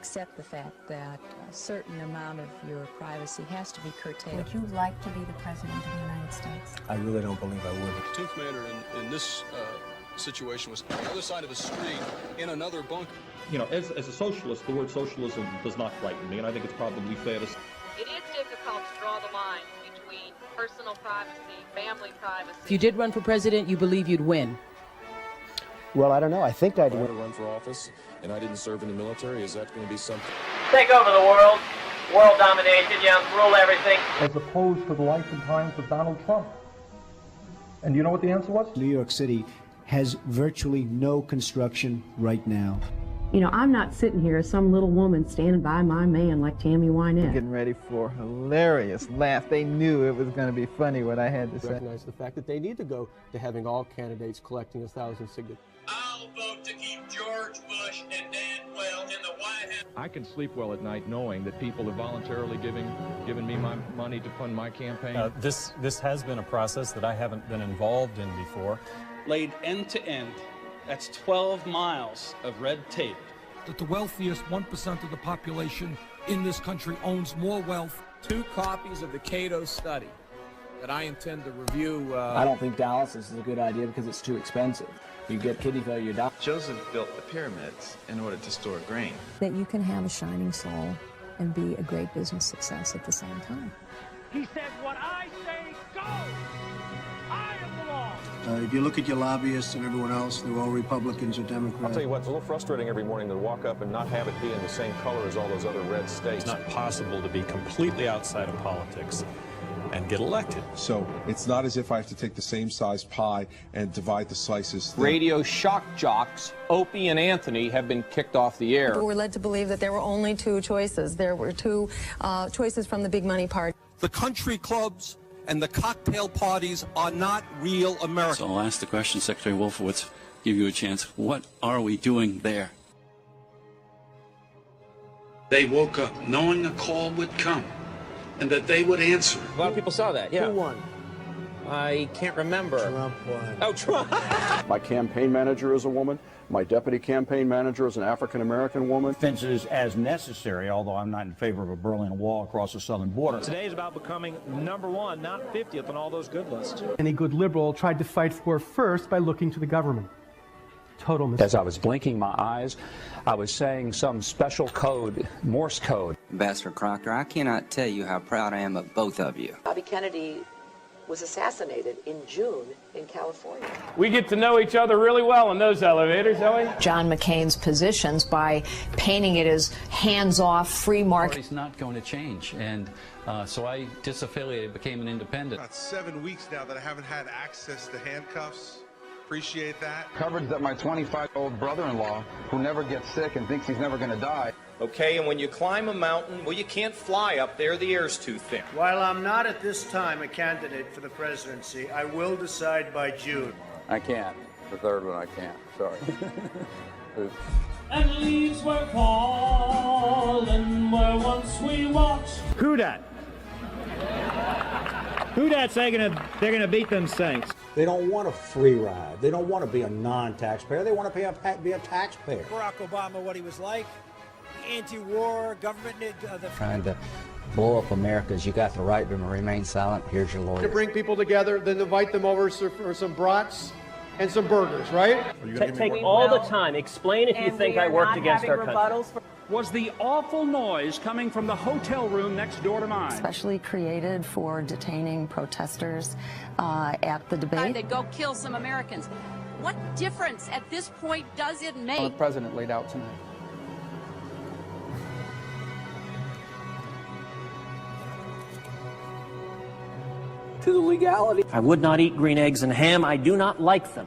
accept the fact that a certain amount of your privacy has to be curtailed. Would you like to be the President of the United States? I really don't believe I would. The 10th Commander in this situation was on the other side of a street in another bunker. You know, as a socialist, the word socialism does not frighten me, and I think it's probably fair to say. It is difficult to draw the line between personal privacy, family privacy. If you did run for president, you believe you'd win? Well, I don't know. I think I'd win. If I run for office and I didn't serve in the military, is that going to be something? Take over the world, world domination, rule everything. As opposed to the life and times of Donald Trump. And you know what the answer was? New York City has virtually no construction right now. You know, I'm not sitting here as some little woman standing by my man like Tammy Wynette. Getting ready for a hilarious laugh. They knew it was going to be funny what I had to say. Recognize the fact that they need to go to having all candidates collecting 1,000 signatures. I'll vote to keep George Bush and Dan Quayle in the White House. I can sleep well at night knowing that people are voluntarily giving me my money to fund my campaign. This has been a process that I haven't been involved in before. Laid end to end, that's 12 miles of red tape. That the wealthiest 1% of the population in this country owns more wealth. 2 copies of the Cato study that I intend to review. I don't think dialysis is a good idea because it's too expensive. You get kidney failure, you die. Joseph built the pyramids in order to store grain. That you can have a shining soul and be a great business success at the same time. He said, what I say goes. I am the law. If you look at your lobbyists and everyone else, they're all Republicans or Democrats. I'll tell you what, it's a little frustrating every morning to walk up and not have it be in the same color as all those other red states. It's not possible to be completely outside of politics and get elected. So it's not as if I have to take the same size pie and divide the slices. Radio shock jocks, Opie and Anthony, have been kicked off the air. We're led to believe that there were only 2 choices. There were 2 choices from the big money party. The country clubs and the cocktail parties are not real America. So I'll ask the question, Secretary Wolfowitz, give you a chance. What are we doing there? They woke up knowing a call would come and that they would answer. A lot of people saw that, yeah. Who won? I can't remember. Trump won. Oh, Trump! My campaign manager is a woman. My deputy campaign manager is an African-American woman. Fences as necessary, although I'm not in favor of a Berlin Wall across the southern border. Today is about becoming #1, not 50th on all those good lists. Any good liberal tried to fight for first by looking to the government. Total mistake. As I was blinking my eyes, I was saying some special code, Morse code. Ambassador Crocker, I cannot tell you how proud I am of both of you. Bobby Kennedy was assassinated in June in California. We get to know each other really well in those elevators, don't we? John McCain's positions by painting it as hands-off, free market. It's not going to change, and so I disaffiliated, became an independent. About 7 weeks now that I haven't had access to handcuffs. Appreciate that. Coverage that my 25-year-old brother-in-law, who never gets sick and thinks he's never going to die. Okay, and when you climb a mountain, well, you can't fly up there. The air's too thin. While I'm not at this time a candidate for the presidency, I will decide by June. I can't. The third one I can't. Sorry. And leaves were falling where once we watched. Who dat? Who dat say they're gonna beat them Saints? They don't want a free ride. They don't want to be a non-taxpayer. They want to be a taxpayer. Barack Obama, what he was like, anti-war government. Trying to blow up America's, you got the right to remain silent. Here's your lawyer. To bring people together, then invite them over for some brats and some burgers, right? Take all the time. Explain if you think I worked against our country. Was the awful noise coming from the hotel room next door to mine? Especially created for detaining protesters at the debate. They go kill some Americans. What difference at this point does it make? The president laid out tonight. To the legality. I would not eat green eggs and ham. I do not like them.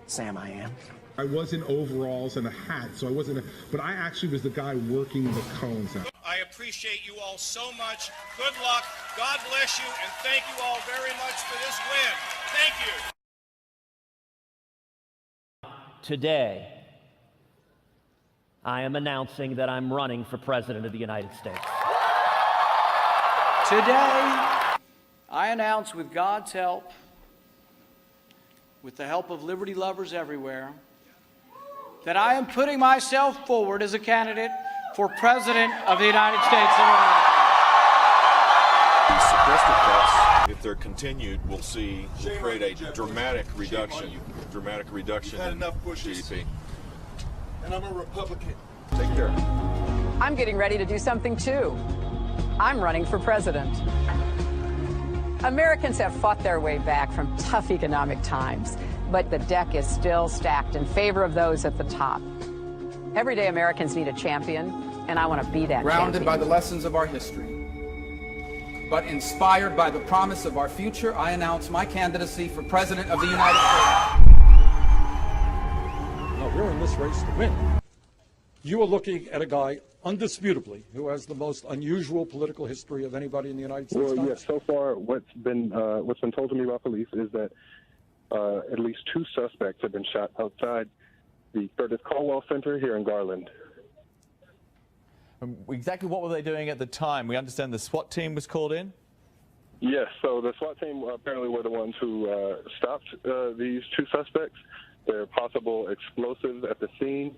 Sam, I am. I was in overalls and a hat, so I wasn't, but I actually was the guy working the cones out. I appreciate you all so much. Good luck. God bless you, and thank you all very much for this win. Thank you. Today, I am announcing that I'm running for President of the United States. Today, I announce with God's help, with the help of liberty lovers everywhere, that I am putting myself forward as a candidate for President of the United States of America. These sequester cuts, if they're continued, we'll create a dramatic reduction in GDP. And I'm a Republican. Take care. I'm getting ready to do something too. I'm running for president. Americans have fought their way back from tough economic times, but the deck is still stacked in favor of those at the top. Everyday Americans need a champion, and I want to be that Grounded champion. by the lessons of our history, but inspired by the promise of our future, I announce my candidacy for President of the United States. No, we're in this race to win. You are looking at a guy, undisputably, who has the most unusual political history of anybody in the United States. Well, yes. So far, what's been told to me by police is that at least 2 suspects have been shot outside the Curtis Caldwell Center here in Garland. Exactly what were they doing at the time? We understand the SWAT team was called in? Yes, so the SWAT team apparently were the ones who stopped these 2 suspects. There are possible explosives at the scene.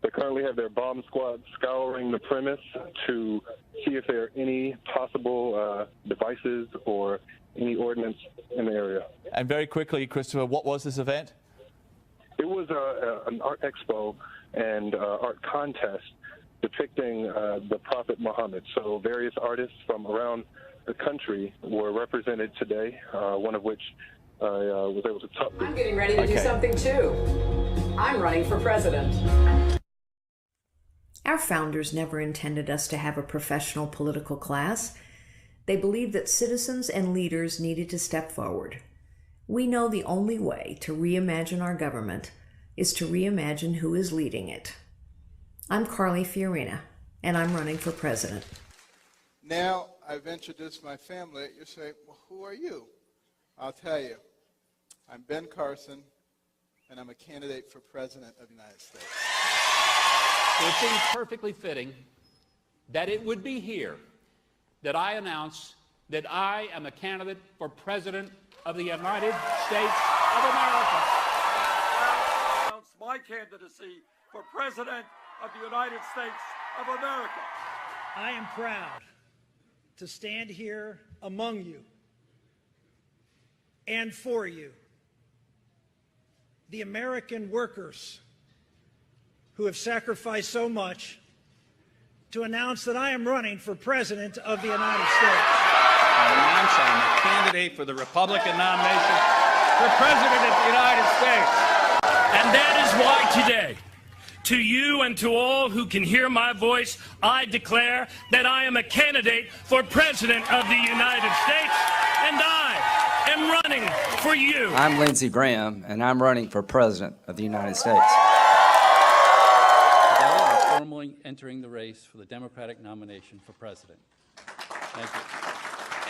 They currently have their bomb squad scouring the premise to see if there are any possible devices or any ordnance in the area. And very quickly, Christopher, what was this event? It was an art expo and art contest depicting the Prophet Muhammad. So various artists from around the country were represented today, one of which I was able to talk to. I'm getting ready to do something too. I'm running for president. Our founders never intended us to have a professional political class. They believed that citizens and leaders needed to step forward. We know the only way to reimagine our government is to reimagine who is leading it. I'm Carly Fiorina, and I'm running for president. Now I've introduced my family. You say, well, who are you? I'll tell you. I'm Ben Carson, and I'm a candidate for president of the United States. So it seems perfectly fitting that it would be here that I announce that I am a candidate for President of the United States of America. I announce my candidacy for President of the United States of America. I am proud to stand here among you and for you, the American workers who have sacrificed so much, to announce that I am running for President of the United States. I announce I am a candidate for the Republican nomination for President of the United States. And that is why today, to you and to all who can hear my voice, I declare that I am a candidate for President of the United States, and I am running for you. I'm Lindsey Graham, and I'm running for President of the United States. Formally entering the race for the Democratic nomination for president. Thank you.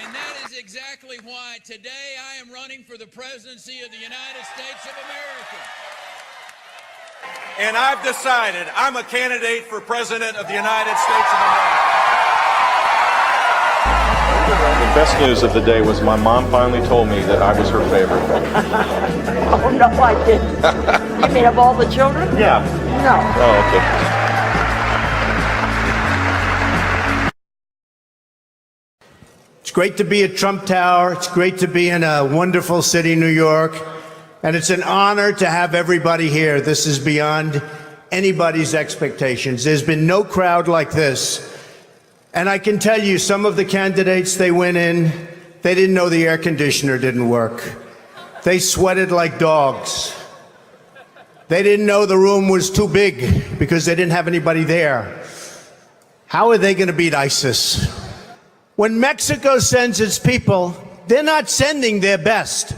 And that is exactly why today I am running for the presidency of the United States of America. And I've decided I'm a candidate for president of the United States of America. The best news of the day was my mom finally told me that I was her favorite. Oh, no, I didn't. You mean of all the children? Yeah. No. Oh, okay. It's great to be at Trump Tower. It's great to be in a wonderful city, New York. And it's an honor to have everybody here. This is beyond anybody's expectations. There's been no crowd like this. And I can tell you, some of the candidates, they went in, they didn't know the air conditioner didn't work. They sweated like dogs. They didn't know the room was too big because they didn't have anybody there. How are they going to beat ISIS? When Mexico sends its people, they're not sending their best.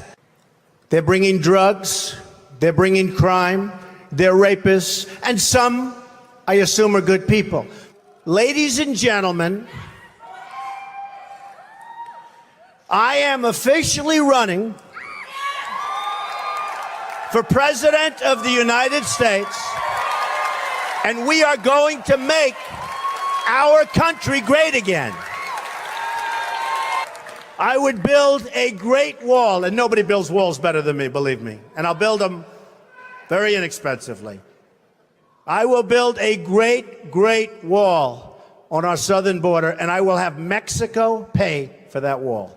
They're bringing drugs, they're bringing crime, they're rapists, and some, I assume, are good people. Ladies and gentlemen, I am officially running for President of the United States, and we are going to make our country great again. I would build a great wall, and nobody builds walls better than me, believe me. And I'll build them very inexpensively. I will build a great, great wall on our southern border, and I will have Mexico pay for that wall.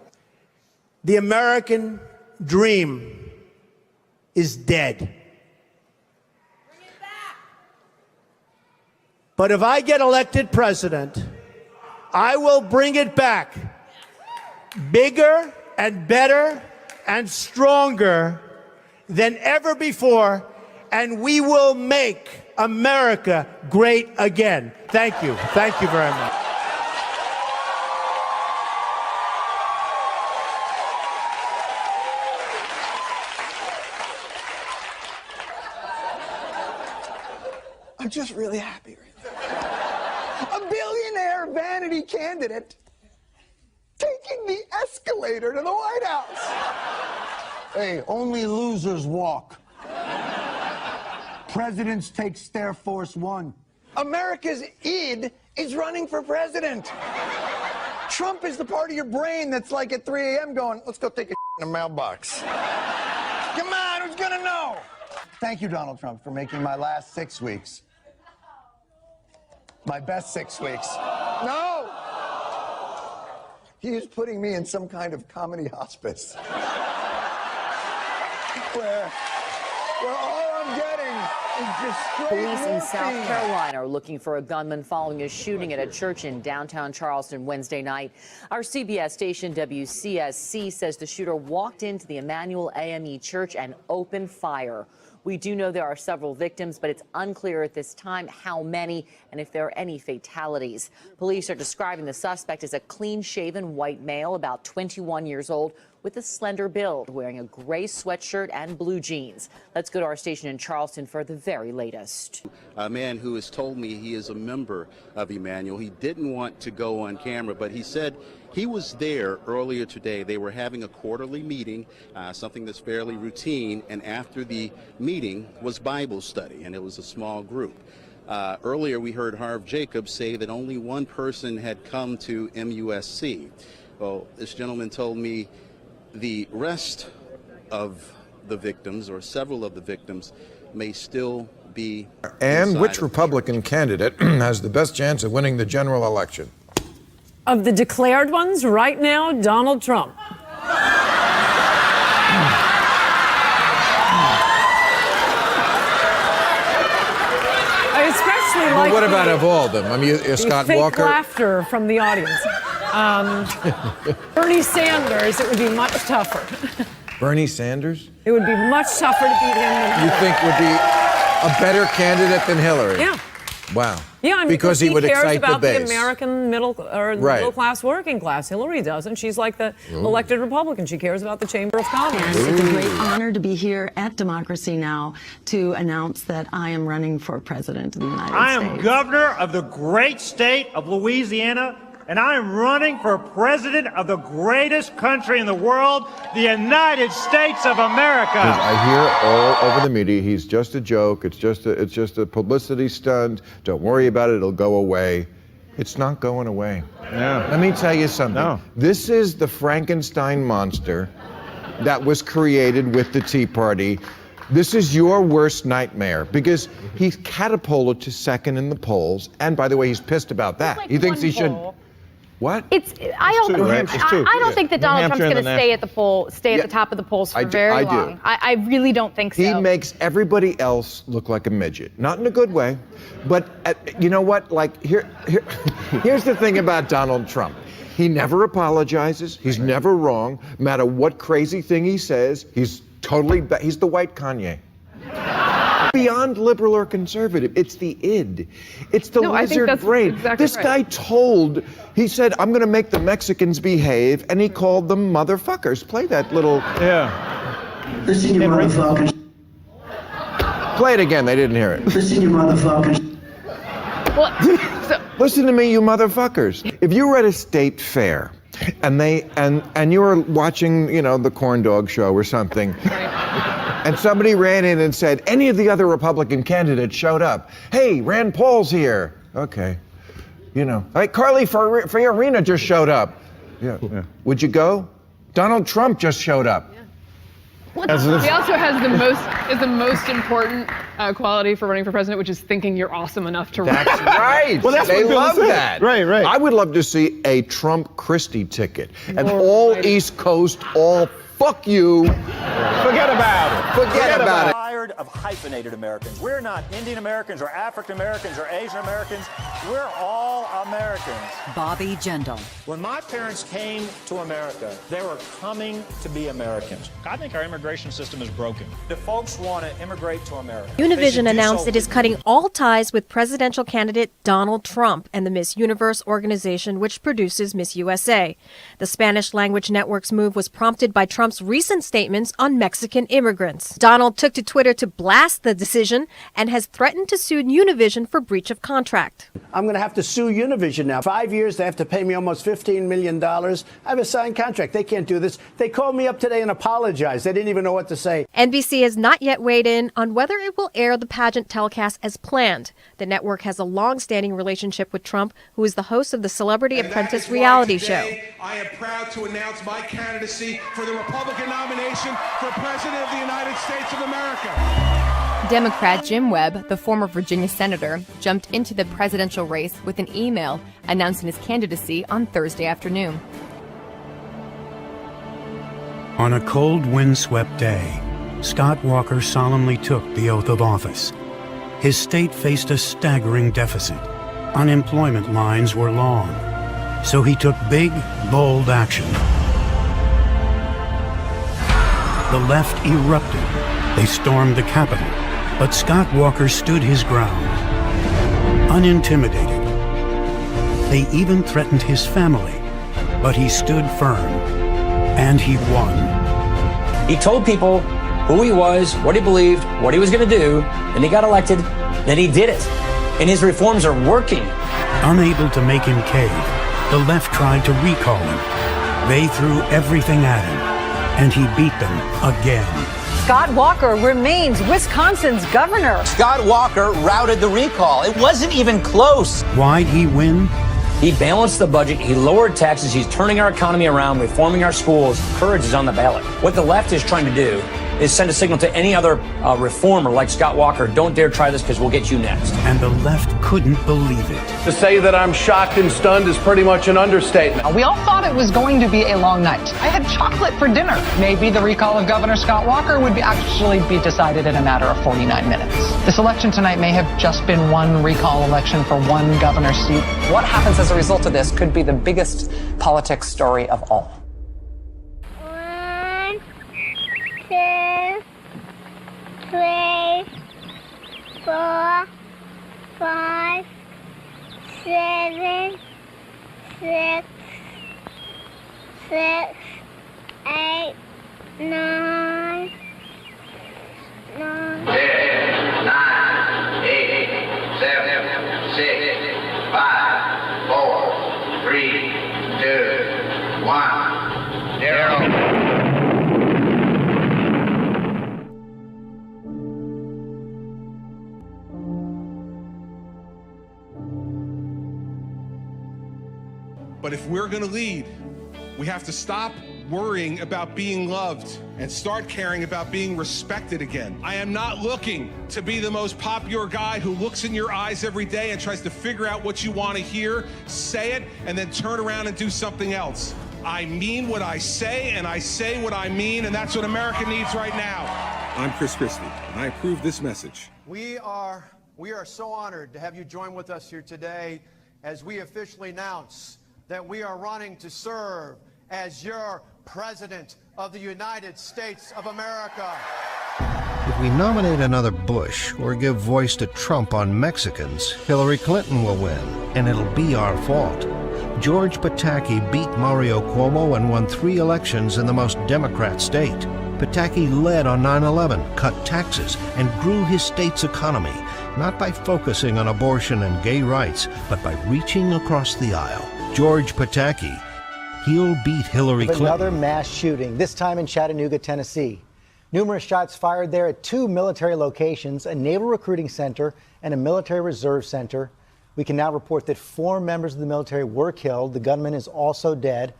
The American dream is dead. But if I get elected president, I will bring it back bigger and better and stronger than ever before, and we will make America great again. Thank you. Thank you very much. I'm just really happy right now. A billionaire vanity candidate taking the escalator to the White House. Hey, only losers walk. Presidents take Stair Force One. America's id is running for president. Trump is the part of your brain that's like at 3 a.m. going, let's go take a in the mailbox. Come on, who's gonna know? Thank you, Donald Trump, for making my last 6 weeks my best 6 weeks. No! He is putting me in some kind of comedy hospice. where all I'm getting is just straight Police in South morphine. Carolina are looking for a gunman following a shooting at a church in downtown Charleston Wednesday night. Our CBS station WCSC says the shooter walked into the Emmanuel AME Church and opened fire. We do know there are several victims, but it's unclear at this time how many and if there are any fatalities. Police are describing the suspect as a clean-shaven white male, about 21 years old, with a slender build, wearing a gray sweatshirt and blue jeans. Let's go to our station in Charleston for the very latest. A man who has told me he is a member of Emmanuel. He didn't want to go on camera, but he said he was there earlier today. They were having a quarterly meeting, something that's fairly routine, and after the meeting was Bible study, and it was a small group. Earlier we heard Harv Jacobs say that only one person had come to MUSC. Well, this gentleman told me the rest of the victims, or several of the victims, may still be And which Republican candidate has the best chance of winning the general election? Of the declared ones right now, Donald Trump. I especially like What about of all of them? I mean, Scott fake Walker? laughter from the audience. Bernie Sanders, it would be much tougher. Bernie Sanders? It would be much tougher to beat him than You think would be a better candidate than Hillary? Yeah. Wow. Yeah, I mean, because he would cares excite about the the base. American middle class, working class. Hillary doesn't. She's like the elected Republican. She cares about the Chamber of Commerce. It's a great honor to be here at Democracy Now! To announce that I am running for president of the United States. I am governor of the great state of Louisiana, and I am running for president of the greatest country in the world, the United States of America. I hear all over the media, he's just a joke, it's just a publicity stunt, don't worry about it, it'll go away. It's not going away. Yeah. Let me tell you something. No. This is the Frankenstein monster that was created with the Tea Party. This is your worst nightmare because he's catapulted to second in the polls, and by the way, he's pissed about that. He thinks he should. What? I don't think that Donald Trump's going to stay at the top of the polls for very long. I really don't think so. He makes everybody else look like a midget. Not in a good way, but you know what? Like here's the thing about Donald Trump. He never apologizes. He's never wrong. No matter what crazy thing he says, he's the white Kanye. Beyond liberal or conservative, it's the id. It's the lizard brain. This guy he said, I'm going to make the Mexicans behave, and he called them motherfuckers. Play that little. Yeah. Listen, you motherfuckers. Play it again. They didn't hear it. Listen, you motherfuckers. Listen to me, you motherfuckers. If you were at a state fair, and you were watching, the corn dog show or something. And somebody ran in and said, any of the other Republican candidates showed up. Hey, Rand Paul's here. Okay. Like Carly Fiorina just showed up. Yeah. Would you go? Donald Trump just showed up. He also has the most important quality for running for president, which is thinking you're awesome enough to run. That's right. Well, that's they what Bill love said. that. Right. I would love to see a Trump Christie ticket. And all East Coast, all fuck you. Forget about it. Forget about it. Tired of hyphenated Americans. We're not Indian Americans or African Americans or Asian Americans. We're all Americans. Bobby Jindal. When my parents came to America, they were coming to be Americans. I think our immigration system is broken. The folks want to immigrate to America. Univision announced it is cutting all ties with presidential candidate Donald Trump and the Miss Universe organization, which produces Miss USA. The Spanish language network's move was prompted by Trump's recent statements on Mexican immigrants. Donald took to Twitter to blast the decision and has threatened to sue Univision for breach of contract. I'm going to have to sue Univision now. 5 years, they have to pay me almost $15 million. I have a signed contract. They can't do this. They called me up today and apologized. They didn't even know what to say. NBC has not yet weighed in on whether it will air the pageant telecast as planned. The network has a long-standing relationship with Trump, who is the host of the Celebrity Apprentice reality show. I am proud to announce my candidacy for the Republican nomination for President of the United States of America. Democrat Jim Webb, the former Virginia senator, jumped into the presidential race with an email announcing his candidacy on Thursday afternoon. On a cold, windswept day, Scott Walker solemnly took the oath of office. His state faced a staggering deficit. Unemployment lines were long. So he took big, bold action. The left erupted. They stormed the Capitol. But Scott Walker stood his ground, unintimidated. They even threatened his family, but he stood firm, and he won. He told people who he was, what he believed, what he was going to do, and he got elected, then he did it. And his reforms are working. Unable to make him cave, the left tried to recall him. They threw everything at him, and he beat them again. Scott Walker remains Wisconsin's governor. Scott Walker routed the recall. It wasn't even close. Why'd he win? He balanced the budget. He lowered taxes. He's turning our economy around, reforming our schools. Courage is on the ballot. What the left is trying to do is send a signal to any other reformer like Scott Walker, don't dare try this because we'll get you next. And the left couldn't believe it. To say that I'm shocked and stunned is pretty much an understatement. We all thought it was going to be a long night. I had chocolate for dinner. Maybe the recall of Governor Scott Walker would actually be decided in a matter of 49 minutes. This election tonight may have just been one recall election for one governor's seat. What happens as a result of this could be the biggest politics story of all. 1, 2, 3, 4, 5, 7, 6, 8, 9, 10, 9, 8, 7, 6, 5, 4, 3, 2, 1, 0. But if we're going to lead, we have to stop worrying about being loved and start caring about being respected again. I am not looking to be the most popular guy who looks in your eyes every day and tries to figure out what you want to hear, say it, and then turn around and do something else. I mean what I say, and I say what I mean, and that's what America needs right now. I'm Chris Christie, and I approve this message. We are so honored to have you join with us here today as we officially announce that we are running to serve as your President of the United States of America. If we nominate another Bush or give voice to Trump on Mexicans, Hillary Clinton will win, and it'll be our fault. George Pataki beat Mario Cuomo and won 3 elections in the most Democrat state. Pataki led on 9/11, cut taxes, and grew his state's economy, not by focusing on abortion and gay rights, but by reaching across the aisle. George Pataki, he'll beat Hillary Clinton. Another mass shooting, this time in Chattanooga, Tennessee. Numerous shots fired there at 2 military locations, a naval recruiting center and a military reserve center. We can now report that 4 members of the military were killed. The gunman is also dead.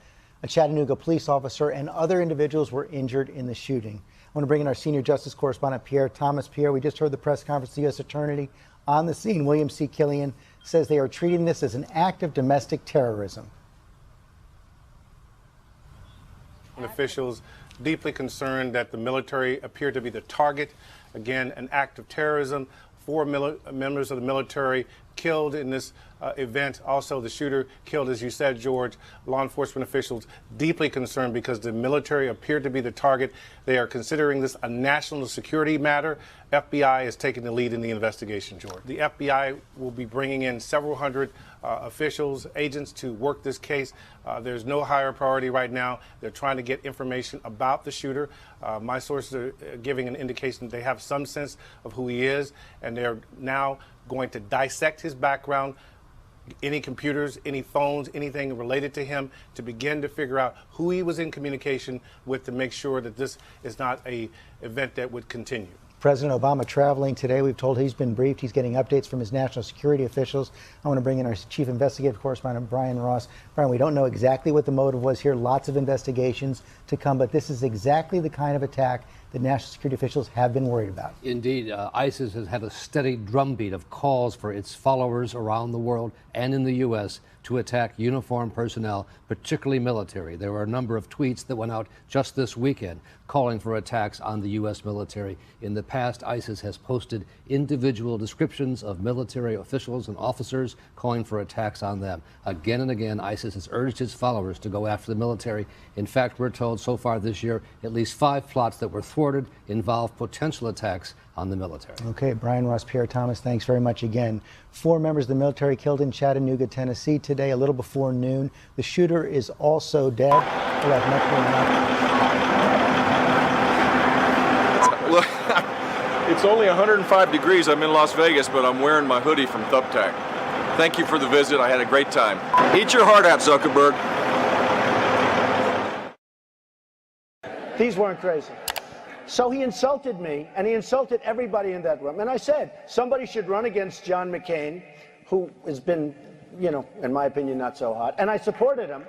A Chattanooga police officer and other individuals were injured in the shooting. I want to bring in our senior justice correspondent, Pierre Thomas. Pierre, we just heard the press conference of the U.S. Attorney on the scene. William C. Killian says they are treating this as an act of domestic terrorism. Officials deeply concerned that the military appeared to be the target. Again, an act of terrorism. 4 members of the military killed in this event. Also, the shooter killed, as you said, George. Law enforcement officials deeply concerned because the military appeared to be the target. They are considering this a national security matter. FBI is taking the lead in the investigation, George. The FBI will be bringing in several hundred officials, agents to work this case. There's no higher priority right now. They're trying to get information about the shooter. My sources are giving an indication that they have some sense of who he is, and they're now going to dissect his background, any computers, any phones, anything related to him, to begin to figure out who he was in communication with to make sure that this is not an event that would continue. President Obama traveling today. We've told he's been briefed. He's getting updates from his national security officials. I want to bring in our chief investigative correspondent, Brian Ross. Brian, we don't know exactly what the motive was here. Lots of investigations to come, but this is exactly the kind of attack that national security officials have been worried about. Indeed, ISIS has had a steady drumbeat of calls for its followers around the world and in the U.S. to attack uniformed personnel, particularly military. There were a number of tweets that went out just this weekend calling for attacks on the U.S. military. In the past, ISIS has posted individual descriptions of military officials and officers calling for attacks on them. Again and again, ISIS has urged its followers to go after the military. In fact, we're told so far this year, at least 5 plots that were thwarted involve potential attacks on the military. Okay, Brian Ross, Pierre Thomas, thanks very much again. 4 members of the military killed in Chattanooga, Tennessee today, a little before noon. The shooter is also dead. We'll have much more now. Look, it's only 105 degrees. I'm in Las Vegas, but I'm wearing my hoodie from Thumbtack. Thank you for the visit. I had a great time. Eat your heart out, Zuckerberg. These weren't crazy. So he insulted me, and he insulted everybody in that room. And I said, somebody should run against John McCain, who has been, you know, in my opinion, not so hot. And I supported him.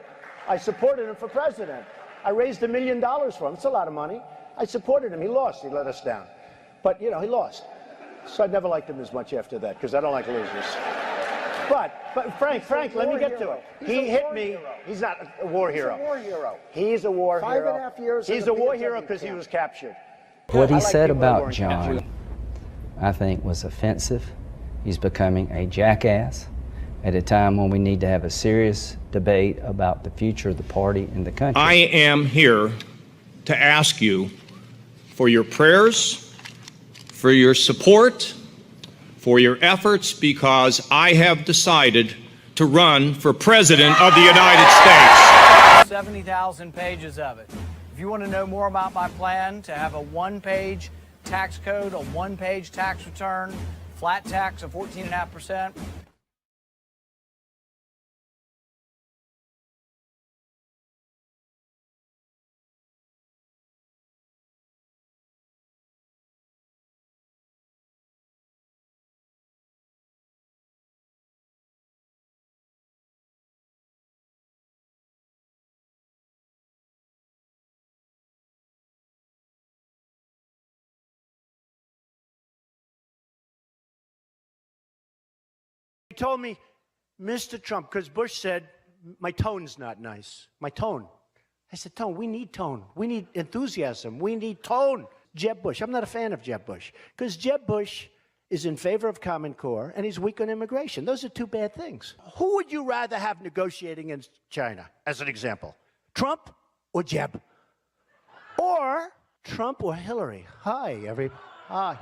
I supported him for president. I raised $1 million for him. It's a lot of money. I supported him. He lost. He let us down. But, you know, he lost. So I never liked him as much after that, because I don't like losers. But Frank, let me get to it. He hit me. He's not a war hero. He's a war hero. He's a war hero. 5.5 years. He's a war hero because he was captured. What he said about John, I think, was offensive. He's becoming a jackass at a time when we need to have a serious debate about the future of the party and the country. I am here to ask you for your prayers, for your support, for your efforts, because I have decided to run for President of the United States. 70,000 pages of it. If you want to know more about my plan to have a one-page tax code, a one-page tax return, flat tax of 14.5%, He told me, Mr. Trump, because Bush said, my tone's not nice. My tone. I said, tone, we need tone. We need enthusiasm. We need tone. Jeb Bush. I'm not a fan of Jeb Bush, because Jeb Bush is in favor of Common Core, and he's weak on immigration. Those are 2 bad things. Who would you rather have negotiating in China, as an example? Trump or Jeb? Or Trump or Hillary? Hi, everybody. Hi.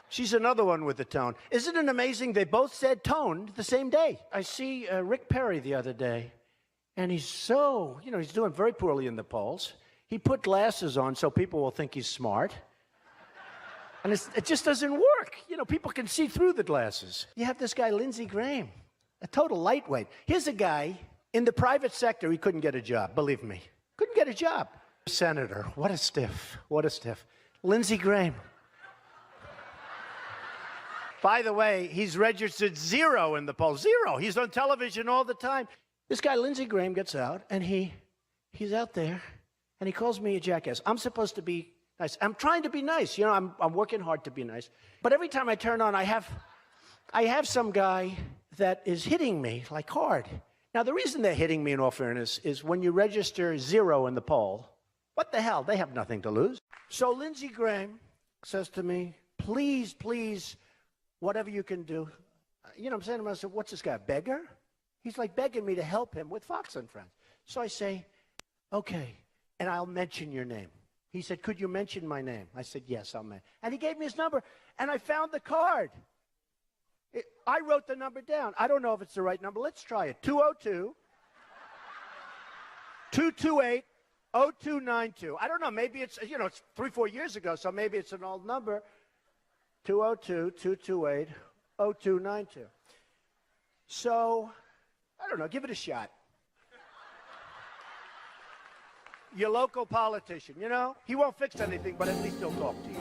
She's another one with the tone. Isn't it amazing? They both said tone the same day. I see Rick Perry the other day, and he's so, you know, he's doing very poorly in the polls. He put glasses on so people will think he's smart. And it just doesn't work. You know, people can see through the glasses. You have this guy, Lindsey Graham, a total lightweight. Here's a guy in the private sector, he couldn't get a job, believe me. Couldn't get a job. Senator, what a stiff, what a stiff. Lindsey Graham. By the way, he's registered 0 in the polls. 0. He's on television all the time. This guy, Lindsey Graham, gets out, and he he's out there, and he calls me a jackass. I'm supposed to be nice. I'm trying to be nice. You know, I'm working hard to be nice. But every time I turn on, I have some guy that is hitting me, like, hard. Now, the reason they're hitting me, in all fairness, is when you register 0 in the poll, what the hell? They have nothing to lose. So Lindsey Graham says to me, please, please, whatever you can do. You know what I'm saying to myself, what's this guy, a beggar? He's like begging me to help him with Fox and Friends. So I say, okay, and I'll mention your name. He said, could you mention my name? I said, yes, I'll mention. And he gave me his number, and I found the card. I wrote the number down. I don't know if it's the right number. Let's try it. 202-228-0292. I don't know. Maybe it's, you know, it's 3-4 years ago, so maybe it's an old number. 202-228-0292. So, I don't know. Give it a shot. Your local politician, you know? He won't fix anything, but at least he'll talk to you.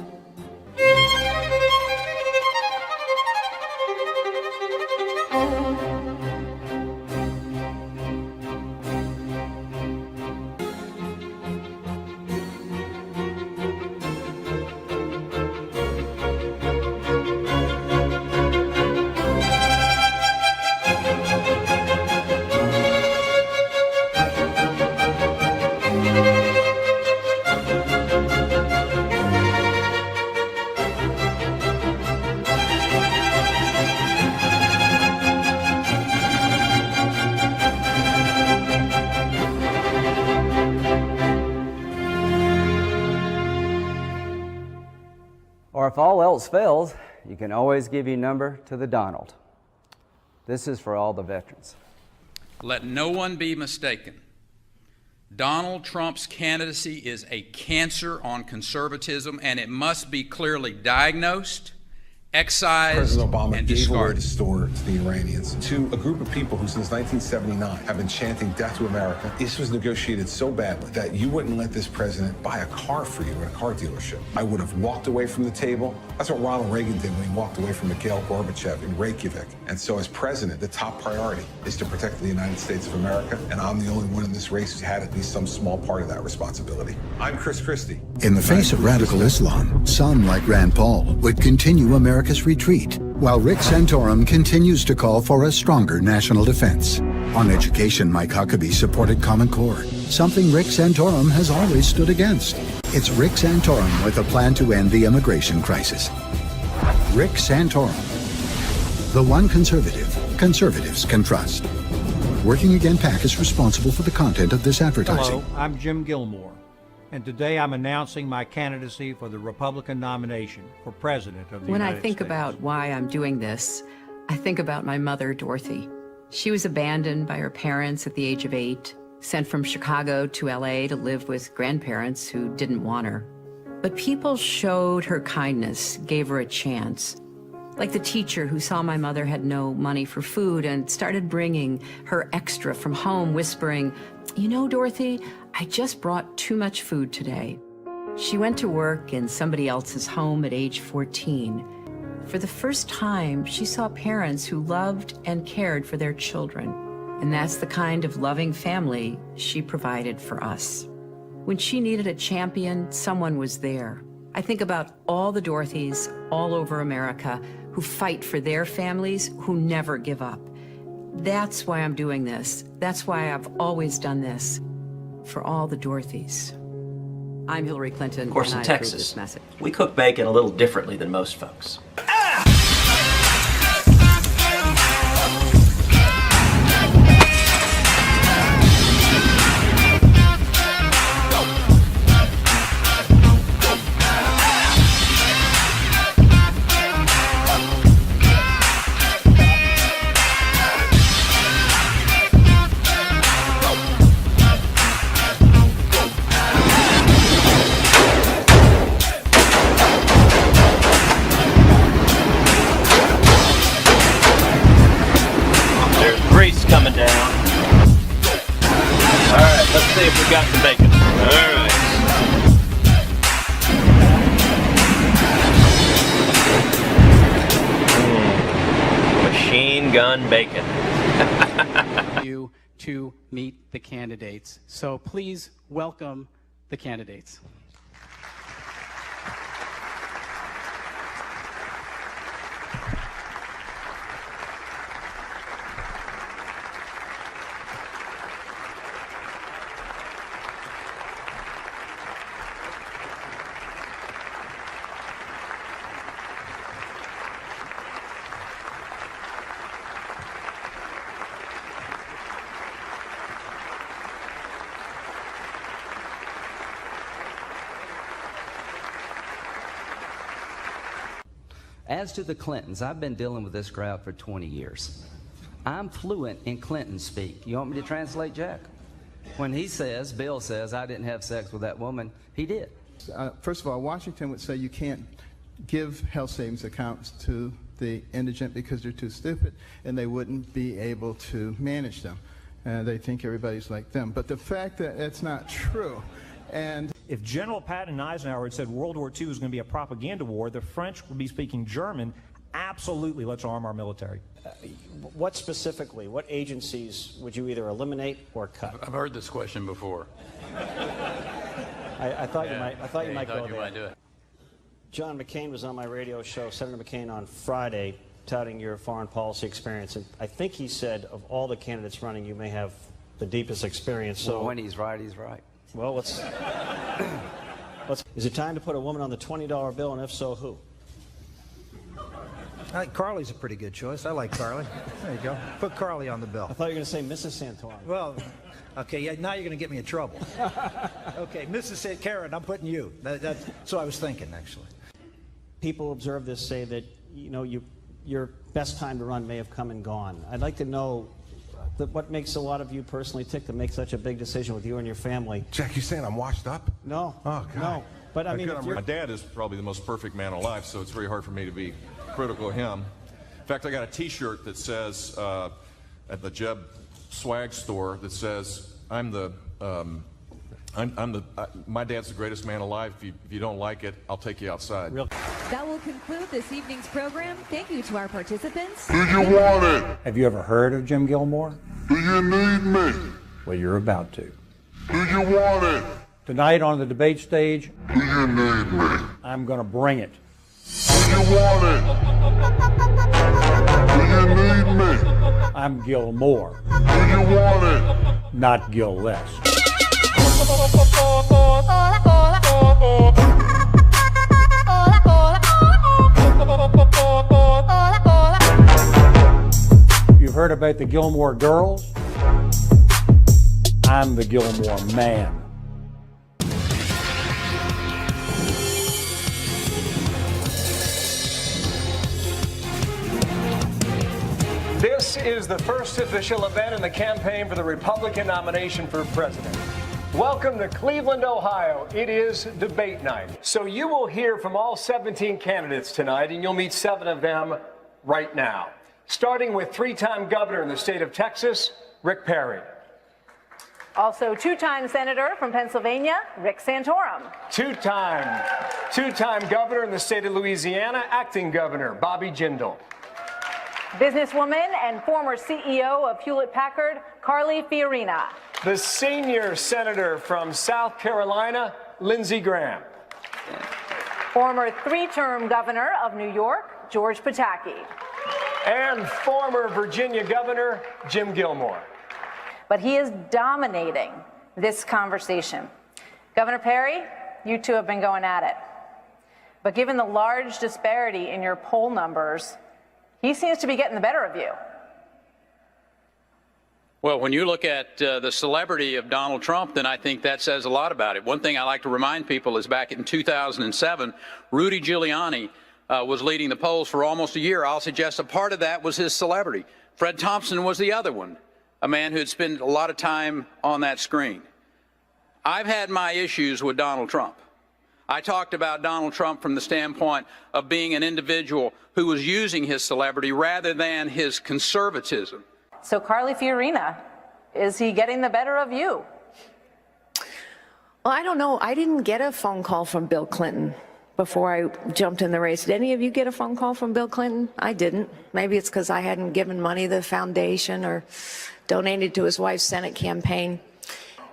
Or if all else fails, you can always give your number to the Donald. This is for all the veterans. Let no one be mistaken. Donald Trump's candidacy is a cancer on conservatism, and it must be clearly diagnosed, excised, President Obama and gave away discarded. the store to the Iranians, to a group of people who since 1979 have been chanting death to America. This was negotiated so badly that you wouldn't let this president buy a car for you at a car dealership. I would have walked away from the table. That's what Ronald Reagan did when he walked away from Mikhail Gorbachev in Reykjavik. And so as president, the top priority is to protect the United States of America, and I'm the only one in this race who's had at least some small part of that responsibility. I'm Chris Christie. In the face of radical Islam, some, like Rand Paul, would continue America's retreat, while Rick Santorum continues to call for a stronger national defense. On education, Mike Huckabee supported Common Core, something Rick Santorum has always stood against. It's Rick Santorum with a plan to end the immigration crisis. Rick Santorum, the one conservative conservatives can trust. Working Again PAC is responsible for the content of this advertising. Hello, I'm Jim Gilmore, and today I'm announcing my candidacy for the Republican nomination for President of the When United I think States. about why I'm doing this, I think about my mother, Dorothy. She was abandoned by her parents at the age of 8, sent from Chicago to LA to live with grandparents who didn't want her. But people showed her kindness, gave her a chance. Like the teacher who saw my mother had no money for food and started bringing her extra from home, whispering, "You know, Dorothy, I just brought too much food today." She went to work in somebody else's home at age 14. For the first time, she saw parents who loved and cared for their children. And that's the kind of loving family she provided for us. When she needed a champion, someone was there. I think about all the Dorothys all over America who fight for their families, who never give up. That's why I'm doing this. That's why I've always done this. For all the Dorothys. I'm Hillary Clinton. Of course, and in I approve Texas, this message. we cook bacon a little differently than most folks. Coming down. All right, let's see if we got some bacon. All right. Machine gun bacon. You to meet the candidates. So please welcome the candidates. As to the Clintons, I've been dealing with this crowd for 20 years. I'm fluent in Clinton speak. You want me to translate, Jack? When he says, Bill says, I didn't have sex with that woman, he did. First of all, Washington would say you can't give health savings accounts to the indigent because they're too stupid and they wouldn't be able to manage them. They think everybody's like them. But the fact that it's not true, and if General Patton Eisenhower had said World War II was going to be a propaganda war, the French would be speaking German, absolutely let's arm our military. What specifically, what agencies would you either eliminate or cut? I've heard this question before. I thought you might. I thought you might go there. Might do it. John McCain was on my radio show, Senator McCain, on Friday, touting your foreign policy experience, and I think he said of all the candidates running, you may have the deepest experience. So when he's right, he's right. Well, let's. Is it time to put a woman on the $20 bill, and if so, who? I think Carly's a pretty good choice. I like Carly. There you go. Put Carly on the bill. I thought you were going to say Mrs. Santorum. Well, okay, yeah, now you're going to get me in trouble. Okay, Mrs. Karen, I'm putting you. That's what I was thinking, actually. People observe this say that, you know, your best time to run may have come and gone. I'd like to know what makes a lot of you personally tick to make such a big decision with you and your family. Jack, you saying I'm washed up? No. Oh, God. No. But I mean, my dad is probably the most perfect man alive, so it's very hard for me to be critical of him. In fact, I got a T-shirt that says at the Jeb Swag store that says, my dad's the greatest man alive. If you don't like it, I'll take you outside. That will conclude this evening's program. Thank you to our participants. Do you want it? Have you ever heard of Jim Gilmore? Do you need me? Well, you're about to. Do you want it? Tonight on the debate stage, do you need me? I'm going to bring it. Do you want it? Do you need me? I'm Gil Moore. Do you want it? Not Gil Less. You've heard about the Gilmore Girls? I'm the Gilmore Man. This is the first official event in the campaign for the Republican nomination for president. Welcome to Cleveland, Ohio. It is debate night. So you will hear from all 17 candidates tonight, and you'll meet 7 of them right now. Starting with 3-time governor in the state of Texas, Rick Perry. Also 2-time senator from Pennsylvania, Rick Santorum. Two-time governor in the state of Louisiana, acting governor, Bobby Jindal. Businesswoman and former CEO of Hewlett-Packard, Carly Fiorina. The senior senator from South Carolina, Lindsey Graham. Former 3-term governor of New York, George Pataki. And former Virginia governor, Jim Gilmore. But he is dominating this conversation. Governor Perry, you two have been going at it. But given the large disparity in your poll numbers, he seems to be getting the better of you. Well, when you look at the celebrity of Donald Trump, then I think that says a lot about it. One thing I like to remind people is back in 2007, Rudy Giuliani was leading the polls for almost a year. I'll suggest a part of that was his celebrity. Fred Thompson was the other one, a man who had spent a lot of time on that screen. I've had my issues with Donald Trump. I talked about Donald Trump from the standpoint of being an individual who was using his celebrity rather than his conservatism. So Carly Fiorina, is he getting the better of you? Well, I don't know. I didn't get a phone call from Bill Clinton before I jumped in the race. Did any of you get a phone call from Bill Clinton? I didn't. Maybe it's because I hadn't given money to the foundation or donated to his wife's Senate campaign.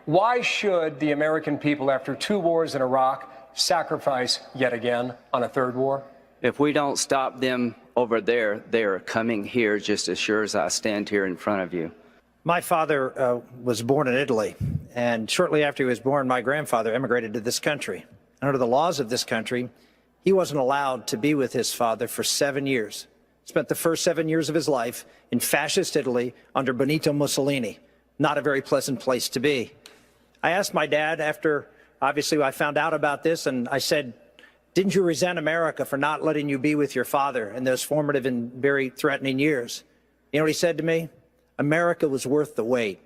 Why should the American people, after 2 wars in Iraq, sacrifice yet again on a 3rd war? If we don't stop them over there, they are coming here just as sure as I stand here in front of you. My father was born in Italy, and shortly after he was born, my grandfather immigrated to this country. Under the laws of this country, he wasn't allowed to be with his father for 7 years. Spent the first 7 years of his life in fascist Italy under Benito Mussolini. Not a very pleasant place to be. I asked my dad after, obviously, I found out about this, and I said, didn't you resent America for not letting you be with your father in those formative and very threatening years? You know what he said to me? America was worth the wait.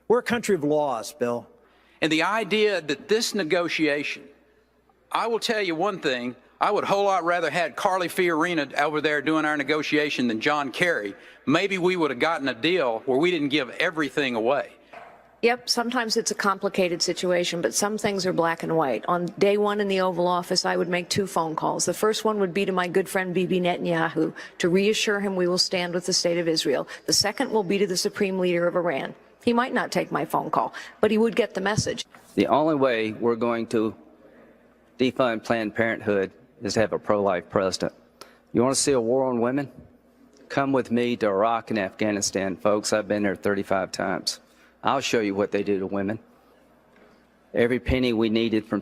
We're a country of laws, Bill. And the idea that this negotiation, I will tell you one thing, I would a whole lot rather had Carly Fiorina over there doing our negotiation than John Kerry. Maybe we would have gotten a deal where we didn't give everything away. Yep, sometimes it's a complicated situation, but some things are black and white. On day 1 in the Oval Office, I would make 2 phone calls. The first one would be to my good friend Bibi Netanyahu to reassure him we will stand with the state of Israel. The second will be to the supreme leader of Iran. He might not take my phone call, but he would get the message. The only way we're going to defund Planned Parenthood is to have a pro-life president. You want to see a war on women? Come with me to Iraq and Afghanistan, folks. I've been there 35 times. I'll show you what they do to women. Every penny we needed from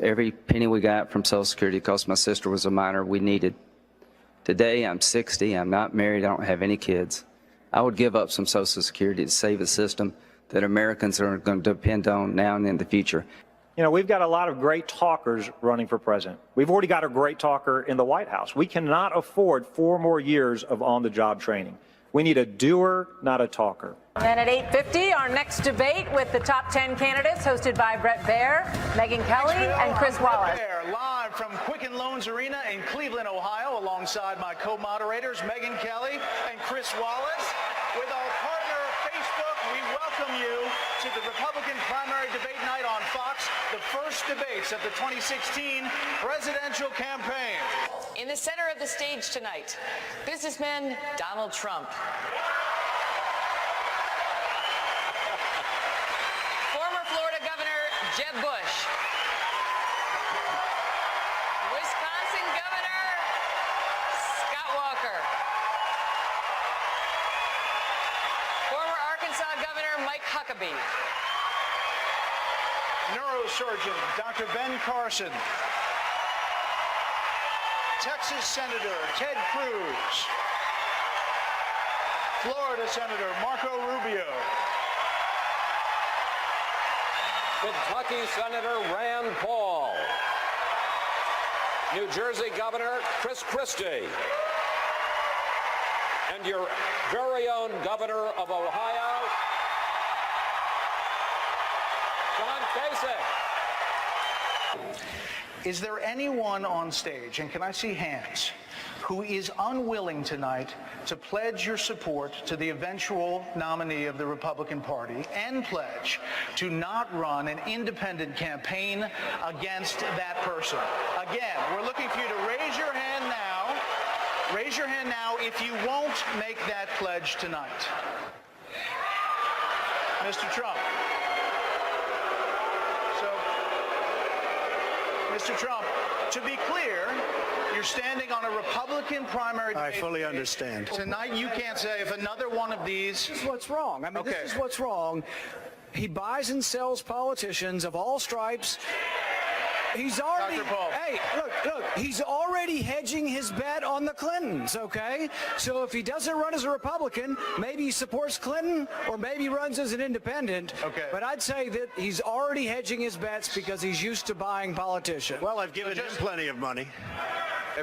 every penny we got from Social Security, because my sister was a minor, we needed. Today, I'm 60, I'm not married, I don't have any kids. I would give up some Social Security to save a system that Americans are going to depend on now and in the future. You know, we've got a lot of great talkers running for president. We've already got a great talker in the White House. We cannot afford 4 more years of on-the-job training. We need a doer, not a talker. And at 8:50, our next debate with the top 10 candidates, hosted by Brett Baer, Megyn Kelly, and Chris Wallace. Live from Quicken Loans Arena in Cleveland, Ohio, alongside my co-moderators, Megyn Kelly and Chris Wallace. With our partner, Facebook, we welcome you to the Republican primary debate night on Fox, the first debates of the 2016 presidential campaign. In the center of the stage tonight, businessman Donald Trump. Former Florida Governor Jeb Bush. Wisconsin Governor Scott Walker. Former Arkansas Governor Mike Huckabee. Neurosurgeon Dr. Ben Carson. Texas Senator Ted Cruz. Florida Senator Marco Rubio. Kentucky Senator Rand Paul. New Jersey Governor Chris Christie. And your very own Governor of Ohio, John Kasich. Is there anyone on stage, and can I see hands, who is unwilling tonight to pledge your support to the eventual nominee of the Republican Party and pledge to not run an independent campaign against that person? Again, we're looking for you to raise your hand now. Raise your hand now if you won't make that pledge tonight. Mr. Trump. Mr. Trump, to be clear, you're standing on a Republican primary debate. I fully understand. Tonight, you can't say if another one of these... This is what's wrong. I mean, This is what's wrong. He buys and sells politicians of all stripes. He's already, Dr. Paul. hey, look, he's already hedging his bet on the Clintons, okay? So if he doesn't run as a Republican, maybe he supports Clinton or maybe he runs as an independent. Okay. But I'd say that he's already hedging his bets because he's used to buying politicians. Well, I've given him plenty of money.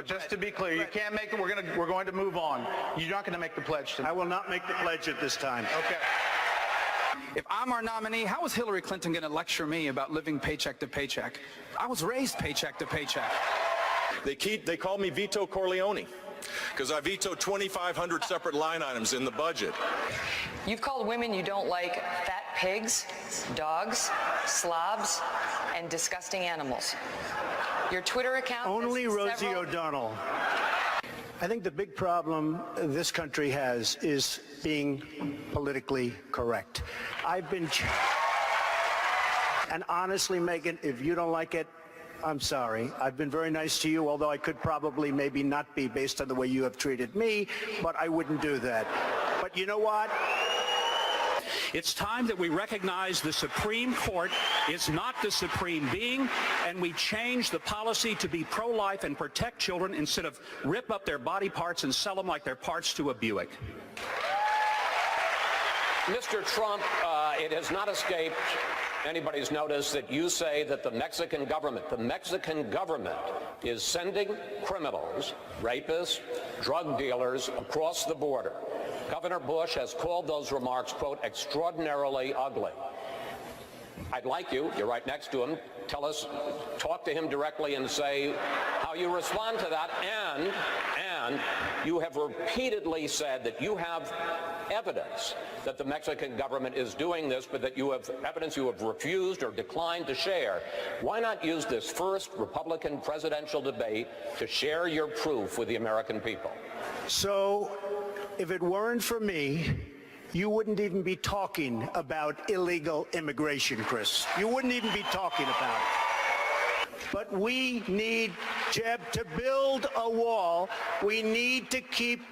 Just to be clear, you can't make it. We're going to move on. You're not going to make the pledge tonight. I will not make the pledge at this time. Okay. If I'm our nominee, how is Hillary Clinton going to lecture me about living paycheck to paycheck? I was raised paycheck to paycheck. They call me Vito Corleone because I vetoed 2,500 separate line items in the budget. You've called women you don't like fat pigs, dogs, slobs, and disgusting animals. Your Twitter account. Only has Rosie several- O'Donnell. I think the big problem this country has is being politically correct. And honestly, Megan, if you don't like it, I'm sorry. I've been very nice to you, although I could probably maybe not be based on the way you have treated me, but I wouldn't do that. But you know what? It's time that we recognize the Supreme Court is not the supreme being, and we change the policy to be pro-life and protect children instead of rip up their body parts and sell them like they're parts to a Buick. Mr. Trump, it has not escaped anybody's notice that you say that the Mexican government is sending criminals, rapists, drug dealers across the border. Governor Bush has called those remarks, quote, extraordinarily ugly. I'd like you're right next to him, talk to him directly and say how you respond to that. And you have repeatedly said that you have evidence that the Mexican government is doing this, but that you have evidence you have refused or declined to share. Why not use this first Republican presidential debate to share your proof with the American people? So, if it weren't for me, you wouldn't even be talking about illegal immigration, Chris. You wouldn't even be talking about it. But we need, Jeb, to build a wall. We need to keep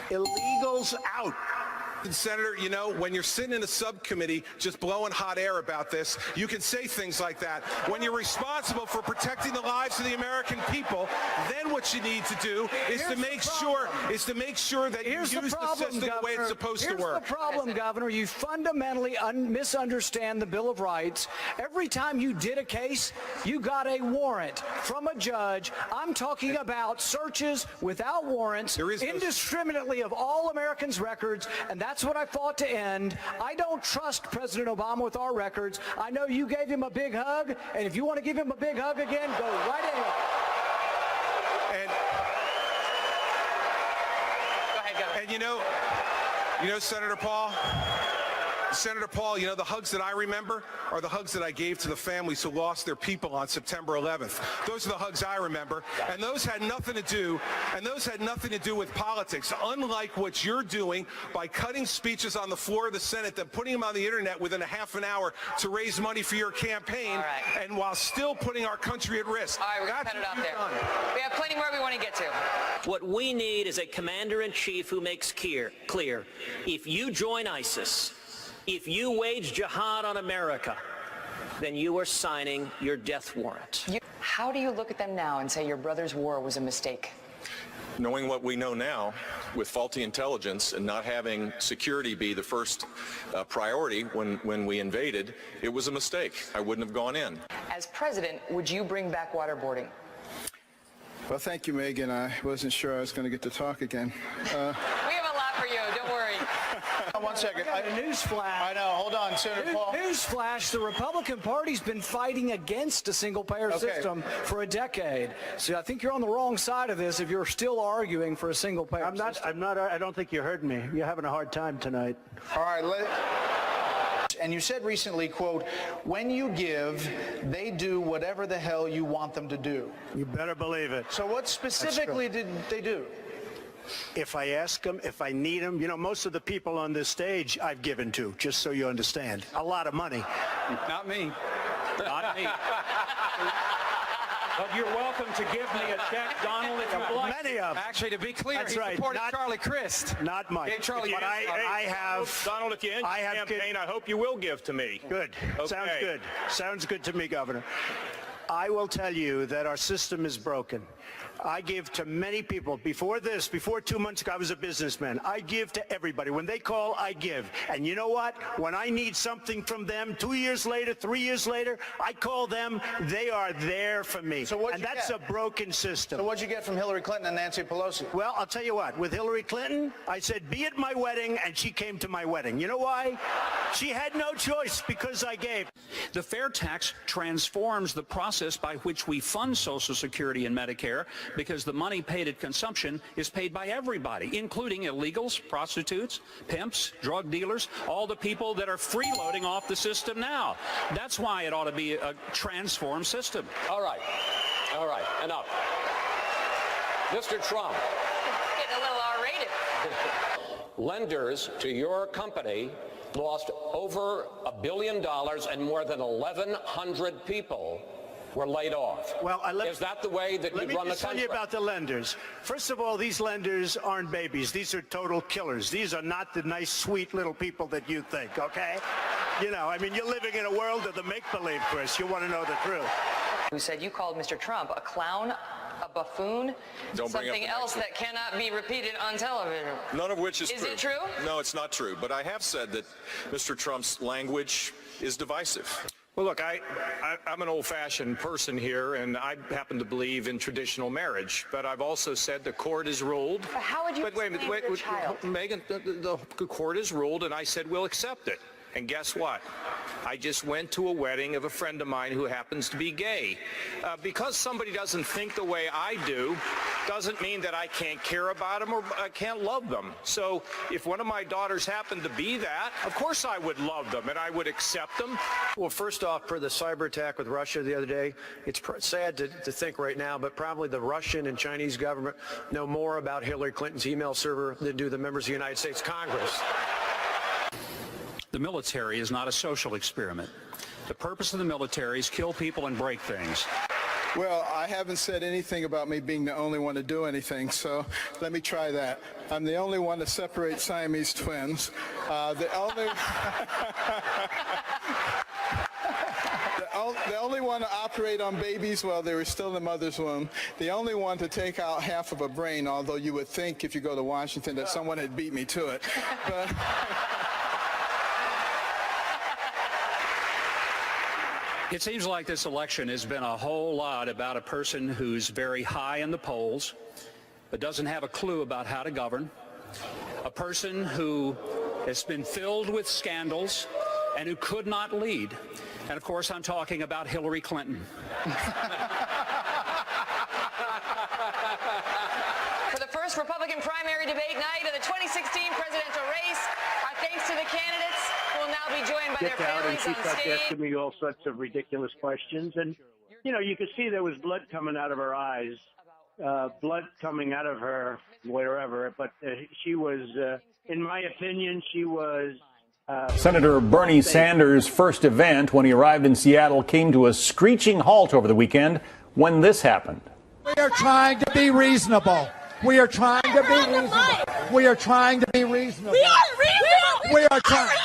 illegals out. Senator, you know, when you're sitting in a subcommittee just blowing hot air about this, you can say things like that. When you're responsible for protecting the lives of the American people, then what you need to do is to make sure that you use the system the way it's supposed to work. Here's the problem, Governor. You fundamentally misunderstand the Bill of Rights. Every time you did a case, you got a warrant from a judge. I'm talking about searches without warrants, indiscriminately of all Americans' records, and that's what I fought to end. I don't trust President Obama with our records. I know you gave him a big hug, and if you want to give him a big hug again, go right ahead. Go ahead, Governor. And you know, Senator Paul, you know, the hugs that I remember are the hugs that I gave to the families who lost their people on September 11th. Those are the hugs I remember, and those had nothing to do with politics, unlike what you're doing by cutting speeches on the floor of the Senate, then putting them on the internet within a half an hour to raise money for your campaign, and while still putting our country at risk. All right, we're going to cut it off there. We have plenty more we want to get to. What we need is a commander-in-chief who makes clear, if you join ISIS, if you wage jihad on America, then you are signing your death warrant. How do you look at them now and say your brother's war was a mistake? Knowing what we know now, with faulty intelligence and not having security be the first priority when we invaded, it was a mistake. I wouldn't have gone in. As president, would you bring back waterboarding? Well, thank you, Megan. I wasn't sure I was going to get to talk again. We have a lot for you. Don't worry. One second. I got a news flash. I know. Hold on, Senator Paul. News flash. The Republican Party's been fighting against a single-payer system for a decade. So I think you're on the wrong side of this if you're still arguing for a single-payer system. I don't think you heard me. You're having a hard time tonight. All right. And you said recently, quote, when you give, they do whatever the hell you want them to do. You better believe it. So what specifically did they do? If I ask them, if I need them, you know, most of the people on this stage I've given to, just so you understand. A lot of money. Not me. Not me. But you're welcome to give me a check, Donald, if you like. Many of them. Actually, to be clear, That's he right. supported Charlie Crist. Not Mike. Hey, Charlie, but I have... Donald, if you end your campaign, I hope you will give to me. Good. Okay. Sounds good. Sounds good to me, Governor. I will tell you that our system is broken. I give to many people. Before 2 months ago, I was a businessman. I give to everybody. When they call, I give. And you know what? When I need something from them 2 years later, 3 years later, I call them. They are there for me. So and that's a broken system. So what'd you get from Hillary Clinton and Nancy Pelosi? Well, I'll tell you what. With Hillary Clinton, I said, be at my wedding, and she came to my wedding. You know why? She had no choice because I gave. The fair tax transforms the process by which we fund Social Security and Medicare, because the money paid at consumption is paid by everybody, including illegals, prostitutes, pimps, drug dealers, all the people that are freeloading off the system now. That's why it ought to be a transformed system. All right. All right, enough. Mr. Trump. Getting a little R-rated. Lenders to your company lost over $1 billion and more than 1,100 people were laid off. Well, is that the way that you run the country? Let me just tell you about the lenders. First of all, these lenders aren't babies. These are total killers. These are not the nice, sweet little people that you think, okay? You know, I mean, you're living in a world of the make-believe, Chris. You want to know the truth. Who said you called Mr. Trump a clown, a buffoon, Don't bring up something the else next that cannot be repeated on television. None of which is true. Is it true? No, it's not true. But I have said that Mr. Trump's language is divisive. Well, look, I'm an old-fashioned person here, and I happen to believe in traditional marriage. But I've also said the court has ruled. But how would you explain to your child? Megan, the court has ruled, and I said we'll accept it. And guess what? I just went to a wedding of a friend of mine who happens to be gay. Because somebody doesn't think the way I do, doesn't mean that I can't care about them or I can't love them. So if one of my daughters happened to be that, of course I would love them and I would accept them. Well, first off, for the cyber attack with Russia the other day, it's sad to think right now, but probably the Russian and Chinese government know more about Hillary Clinton's email server than do the members of the United States Congress. The military is not a social experiment. The purpose of the military is kill people and break things. Well, I haven't said anything about me being the only one to do anything, so let me try that. I'm the only one to separate Siamese twins. The only one to operate on babies while they were still in the mother's womb. The only one to take out half of a brain, although you would think if you go to Washington that someone had beat me to it. But It seems like this election has been a whole lot about a person who's very high in the polls, but doesn't have a clue about how to govern, a person who has been filled with scandals and who could not lead. And of course, I'm talking about Hillary Clinton. For the first Republican primary debate night of the 2016 presidential race, our thanks to the candidates who will now be joined by their families on stage. Asking me all sorts of ridiculous questions, and you know, you could see there was blood coming out of her eyes, blood coming out of her wherever. But she was, in my opinion, she was. Senator Bernie Sanders' first event when he arrived in Seattle came to a screeching halt over the weekend when this happened. We are trying to be reasonable. We are trying to be reasonable. We are trying to be reasonable. We are reasonable. We are trying.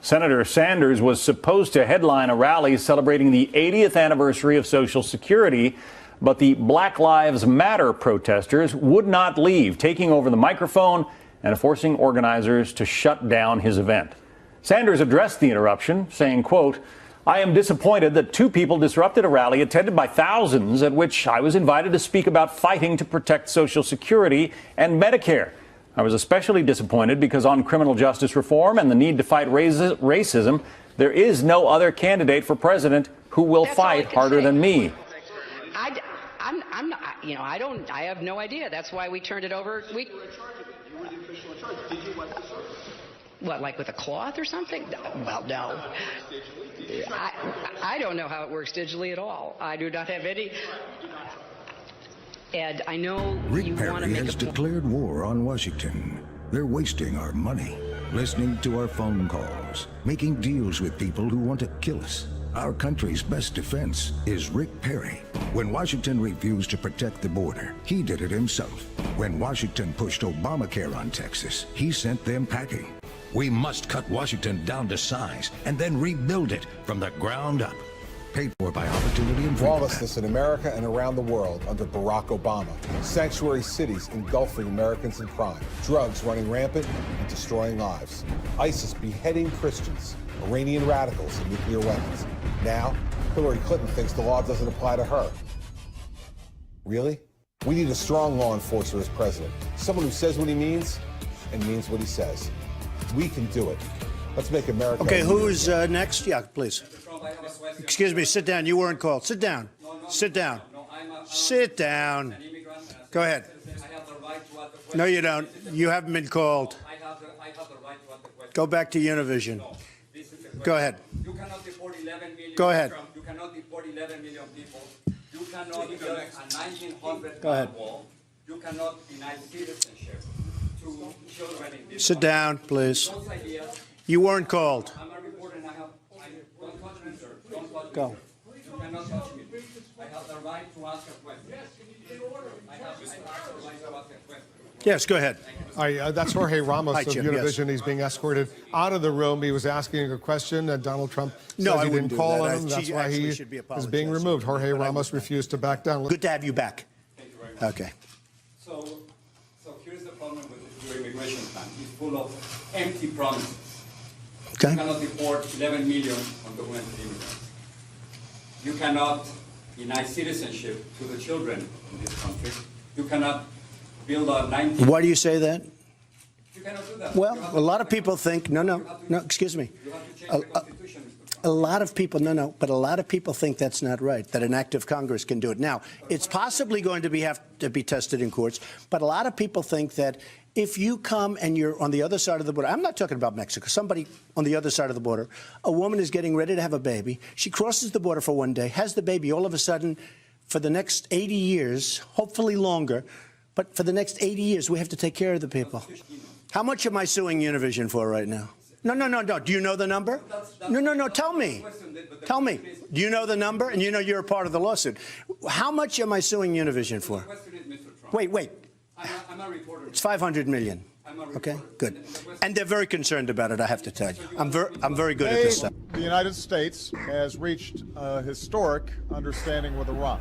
Senator Sanders was supposed to headline a rally celebrating the 80th anniversary of Social Security, but the Black Lives Matter protesters would not leave, taking over the microphone and forcing organizers to shut down his event. Sanders addressed the interruption, saying, quote, "I am disappointed that two people disrupted a rally attended by thousands at which I was invited to speak about fighting to protect Social Security and Medicare. I was especially disappointed because on criminal justice reform and the need to fight racism, there is no other candidate for president who will fight harder than me." I'm not, you know, I have no idea. That's why we turned it over. You were the official in charge. Did you wipe the sword? What, like with a cloth or something? Well, no. I don't know how it works digitally at all. I do not have any. Ed, I know Rick you want to Perry make has a declared war on Washington. They're wasting our money, listening to our phone calls, making deals with people who want to kill us. Our country's best defense is Rick Perry. When Washington refused to protect the border, he did it himself. When Washington pushed Obamacare on Texas, he sent them packing. We must cut Washington down to size and then rebuild it from the ground up. Paid for by Opportunity and Freedom. Lawlessness in America and around the world under Barack Obama. Sanctuary cities engulfing Americans in crime. Drugs running rampant and destroying lives. ISIS beheading Christians. Iranian radicals and nuclear weapons. Now, Hillary Clinton thinks the law doesn't apply to her. Really? We need a strong law enforcer as president. Someone who says what he means and means what he says. We can do it. Let's make America. Okay, who's next? Yeah, please. Excuse me, sit down. You weren't called. Sit down. Sit down. Sit down. Go ahead. No, you don't. You haven't been called. Go back to Univision. Go ahead. You cannot deport 11 million. Go ahead. You cannot deport 11 million people. You cannot build a 1900 Go ahead. wall. You cannot deny citizenship to children in this Sit down, please. Those ideas, You weren't called. I'm a reporter and don't touch me, sir. Don't touch Go. me. You cannot touch me. I have the right to ask a question. I have the right to ask a question. Yes, go ahead. Hi, that's Jorge Ramos Hi, of Jim, Univision. yes. He's being escorted out of the room. He was asking a question, and Donald Trump No, says I he wouldn't didn't do call that. on him. That's She why actually he should be is being removed. Jorge Ramos refused to back down. Good to have you back. Okay. So here's the problem with your immigration plan. It's full of empty promises. Okay. You cannot deport 11 million undocumented immigrants. You cannot deny citizenship to the children in this country. You cannot build a 19... Why do you say that? You cannot do that. Well, a lot of people think, no, excuse me. You have to change the Constitution, Mr. A lot of people, but a lot of people think that's not right, that an act of Congress can do it. Now, it's possibly going to have to be tested in courts, but a lot of people think that if you come and you're on the other side of the border, I'm not talking about Mexico, somebody on the other side of the border, a woman is getting ready to have a baby, she crosses the border for one day, has the baby, all of a sudden, for the next 80 years, hopefully longer, but for the next 80 years, we have to take care of the people. How much am I suing Univision for right now? No. Do you know the number? No. Tell me. Tell me. Do you know the number? And you know you're a part of the lawsuit. How much am I suing Univision for? Wait. I'm a reporter. It's 500 million. Okay, good. And they're very concerned about it, I have to tell you. I'm very good at this stuff. The United States has reached a historic understanding with Iran.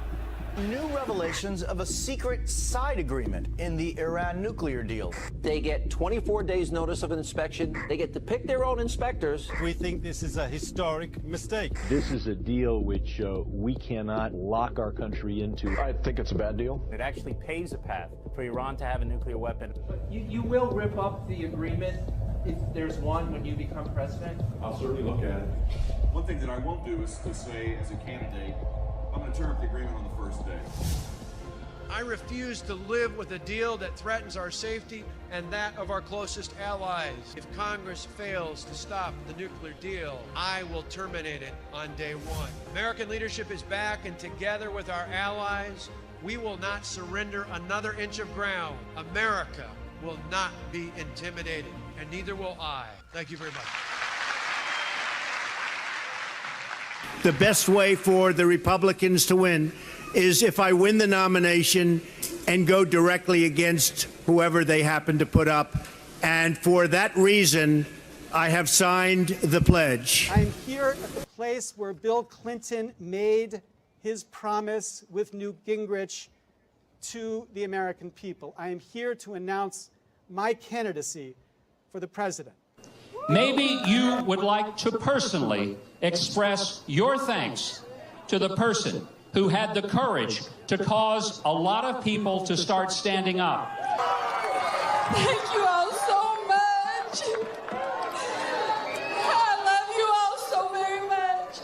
New revelations of a secret side agreement in the Iran nuclear deal. They get 24 days notice of an inspection. They get to pick their own inspectors. We think this is a historic mistake. This is a deal which we cannot lock our country into. I think it's a bad deal. It actually paves a path for Iran to have a nuclear weapon. But you will rip up the agreement if there's one when you become president? I'll certainly look at it. One thing that I won't do is to say, as a candidate, I'm going to turn up the agreement on the first day. I refuse to live with a deal that threatens our safety and that of our closest allies. If Congress fails to stop the nuclear deal, I will terminate it on day one. American leadership is back, and together with our allies, we will not surrender another inch of ground. America will not be intimidated, and neither will I. Thank you very much. The best way for the Republicans to win is if I win the nomination and go directly against whoever they happen to put up. And for that reason, I have signed the pledge. I'm here at the place where Bill Clinton made his promise with Newt Gingrich to the American people. I am here to announce my candidacy for the president. Maybe you would like to personally express your thanks to the person who had the courage to cause a lot of people to start standing up. Thank you all so much. I love you all so very much.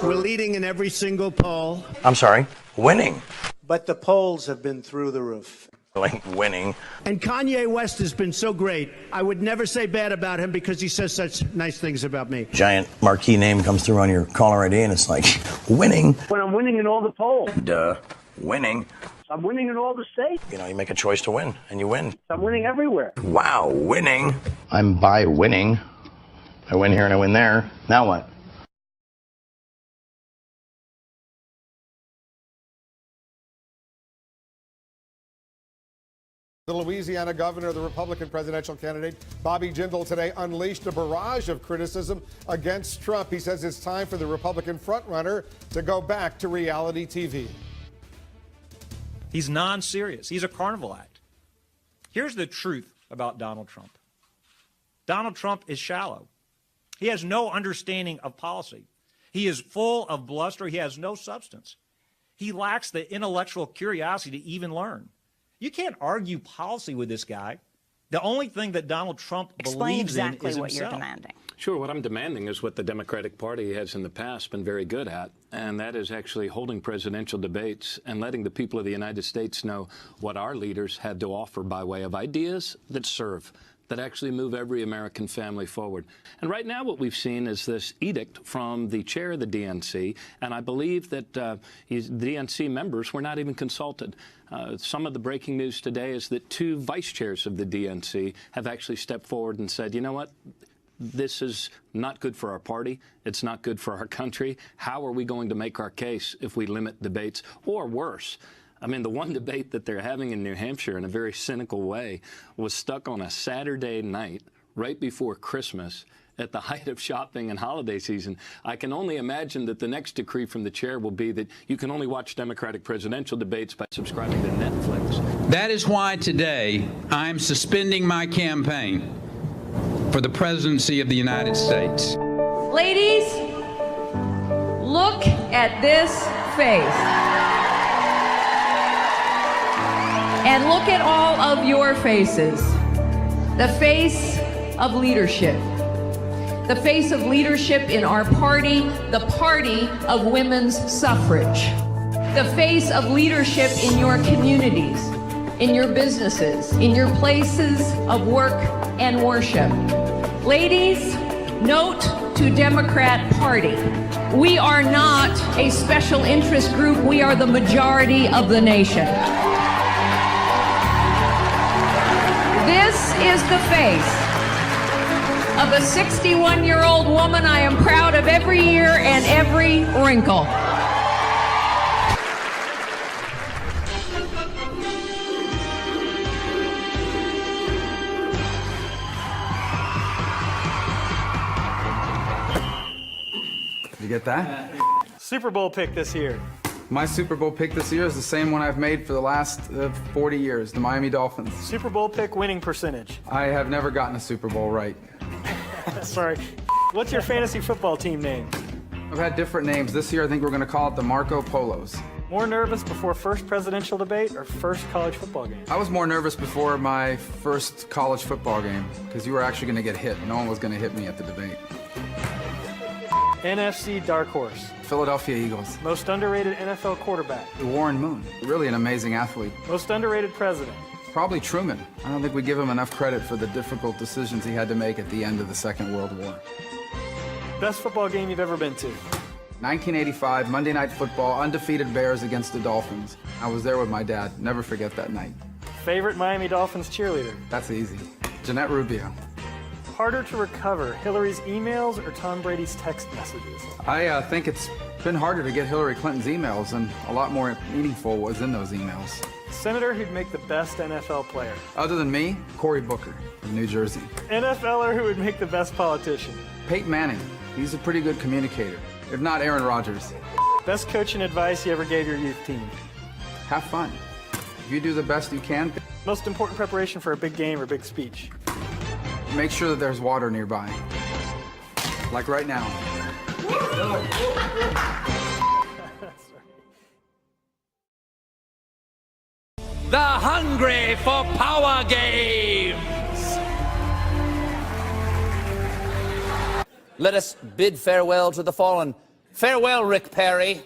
We're leading in every single poll. I'm sorry, winning. But the polls have been through the roof. Like winning. And Kanye West has been so great. I would never say bad about him because he says such nice things about me. Giant marquee name comes through on your caller ID and it's like, winning. When I'm winning in all the polls. Duh. Winning. I'm winning in all the states. You know, you make a choice to win and you win. I'm winning everywhere. Wow, winning. I'm by winning. I win here and I win there. Now what? The Louisiana governor, the Republican presidential candidate, Bobby Jindal, today unleashed a barrage of criticism against Trump. He says it's time for the Republican frontrunner to go back to reality TV. He's non-serious. He's a carnival act. Here's the truth about Donald Trump. Donald Trump is shallow. He has no understanding of policy. He is full of bluster. He has no substance. He lacks the intellectual curiosity to even learn. You can't argue policy with this guy. The only thing that Donald Trump believes in is himself. You're demanding. Sure, what I'm demanding is what the Democratic Party has in the past been very good at, and that is actually holding presidential debates and letting the people of the United States know what our leaders had to offer by way of ideas that serve, that actually move every American family forward. And right now what we've seen is this edict from the chair of the DNC, and I believe that the DNC members were not even consulted. Some of the breaking news today is that 2 vice chairs of the DNC have actually stepped forward and said, you know what? This is not good for our party. It's not good for our country. How are we going to make our case if we limit debates? Or worse, I mean, the one debate that they're having in New Hampshire in a very cynical way was stuck on a Saturday night right before Christmas at the height of shopping and holiday season. I can only imagine that the next decree from the chair will be that you can only watch Democratic presidential debates by subscribing to Netflix. That is why today I'm suspending my campaign for the presidency of the United States. Ladies, look at this face. And look at all of your faces. The face of leadership. The face of leadership in our party, the party of women's suffrage. The face of leadership in your communities, in your businesses, in your places of work and worship. Ladies, note to Democrat Party, we are not a special interest group, we are the majority of the nation. This is the face of a 61-year-old woman. I am proud of every year and every wrinkle. You get that? Super Bowl pick this year. My Super Bowl pick this year is the same one I've made for the last 40 years, the Miami Dolphins. Super Bowl pick winning percentage. I have never gotten a Super Bowl right. Sorry. What's your fantasy football team name? I've had different names. This year I think we're going to call it the Marco Polos. More nervous before first presidential debate or first college football game? I was more nervous before my first college football game because you were actually going to get hit. No one was going to hit me at the debate. NFC dark horse. Philadelphia Eagles. Most underrated NFL quarterback. Warren Moon. Really an amazing athlete. Most underrated president. Probably Truman. I don't think we give him enough credit for the difficult decisions he had to make at the end of the Second World War. Best football game you've ever been to? 1985, Monday Night Football, undefeated Bears against the Dolphins. I was there with my dad. Never forget that night. Favorite Miami Dolphins cheerleader? That's easy. Jeanette Rubio. Harder to recover, Hillary's emails or Tom Brady's text messages? I think it's been harder to get Hillary Clinton's emails, and a lot more meaningful was in those emails. Senator who'd make the best NFL player? Other than me, Cory Booker from New Jersey. NFLer who would make the best politician? Peyton Manning. He's a pretty good communicator. If not, Aaron Rodgers. Best coaching advice you ever gave your youth team? Have fun. If you do the best you can. Most important preparation for a big game or big speech? Make sure that there's water nearby. Like right now. The Hungry for Power Games. Let us bid farewell to the fallen. Farewell, Rick Perry.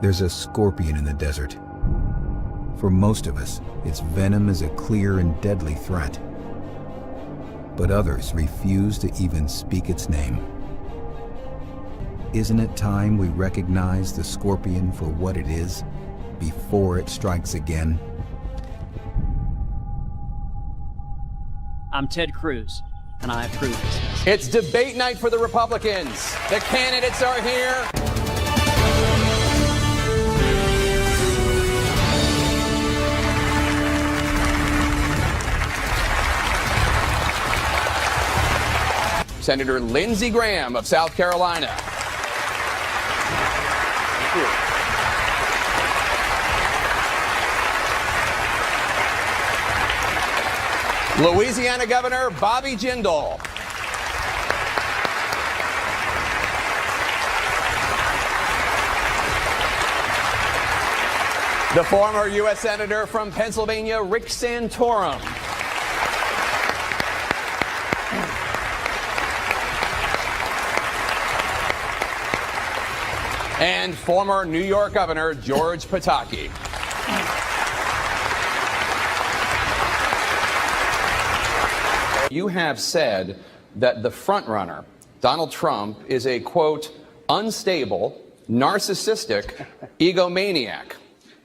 There's a scorpion in the desert. For most of us, its venom is a clear and deadly threat. But others refuse to even speak its name. Isn't it time we recognize the scorpion for what it is before it strikes again? I'm Ted Cruz, and I approve this. It's debate night for the Republicans. The candidates are here. Senator Lindsey Graham of South Carolina. Thank you. Louisiana Governor Bobby Jindal. The former U.S. Senator from Pennsylvania, Rick Santorum. And former New York Governor George Pataki. You have said that the frontrunner, Donald Trump, is a, quote, unstable, narcissistic egomaniac.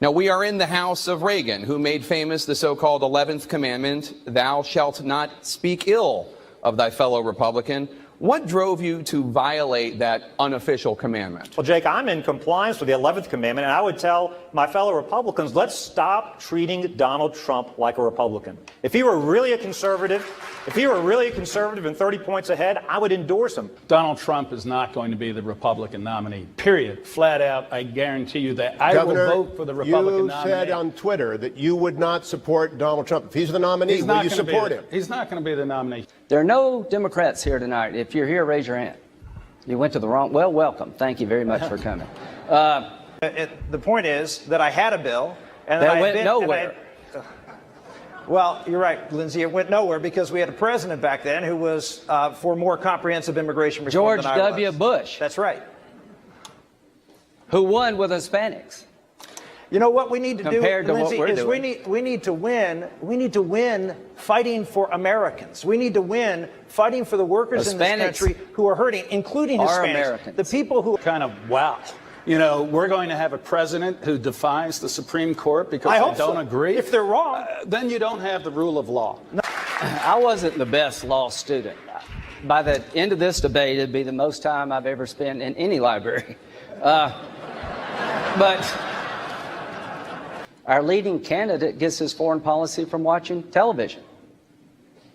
Now, we are in the house of Reagan, who made famous the so-called 11th commandment, thou shalt not speak ill of thy fellow Republican. What drove you to violate that unofficial commandment? Well, Jake, I'm in compliance with the 11th commandment, and I would tell my fellow Republicans, let's stop treating Donald Trump like a Republican. If he were really a conservative, and 30 points ahead, I would endorse him. Donald Trump is not going to be the Republican nominee. Period. Flat out, I guarantee you that. Governor, I will vote for the Republican nominee. You said on Twitter that you would not support Donald Trump. If he's the nominee, will you support him? He's not going to be the nominee. There are no Democrats here tonight. If you're here, raise your hand. You went to the wrong. Well, welcome. Thank you very much for coming. The point is that I had a bill. And that went nowhere. Well, you're right, Lindsay. It went nowhere because we had a president back then who was for more comprehensive immigration reform George W. Bush. That's right. Who won with Hispanics. You know what we need to do, Lindsay, is we need to win. We need to win fighting for Americans. We need to win fighting for the workers in this country who are hurting, including Hispanics. Americans. The people who kind of wow. You know, we're going to have a president who defies the Supreme Court because they don't agree. If they're wrong, then you don't have the rule of law. No. I wasn't the best law student. By the end of this debate, it'd be the most time I've ever spent in any library. But our leading candidate gets his foreign policy from watching television.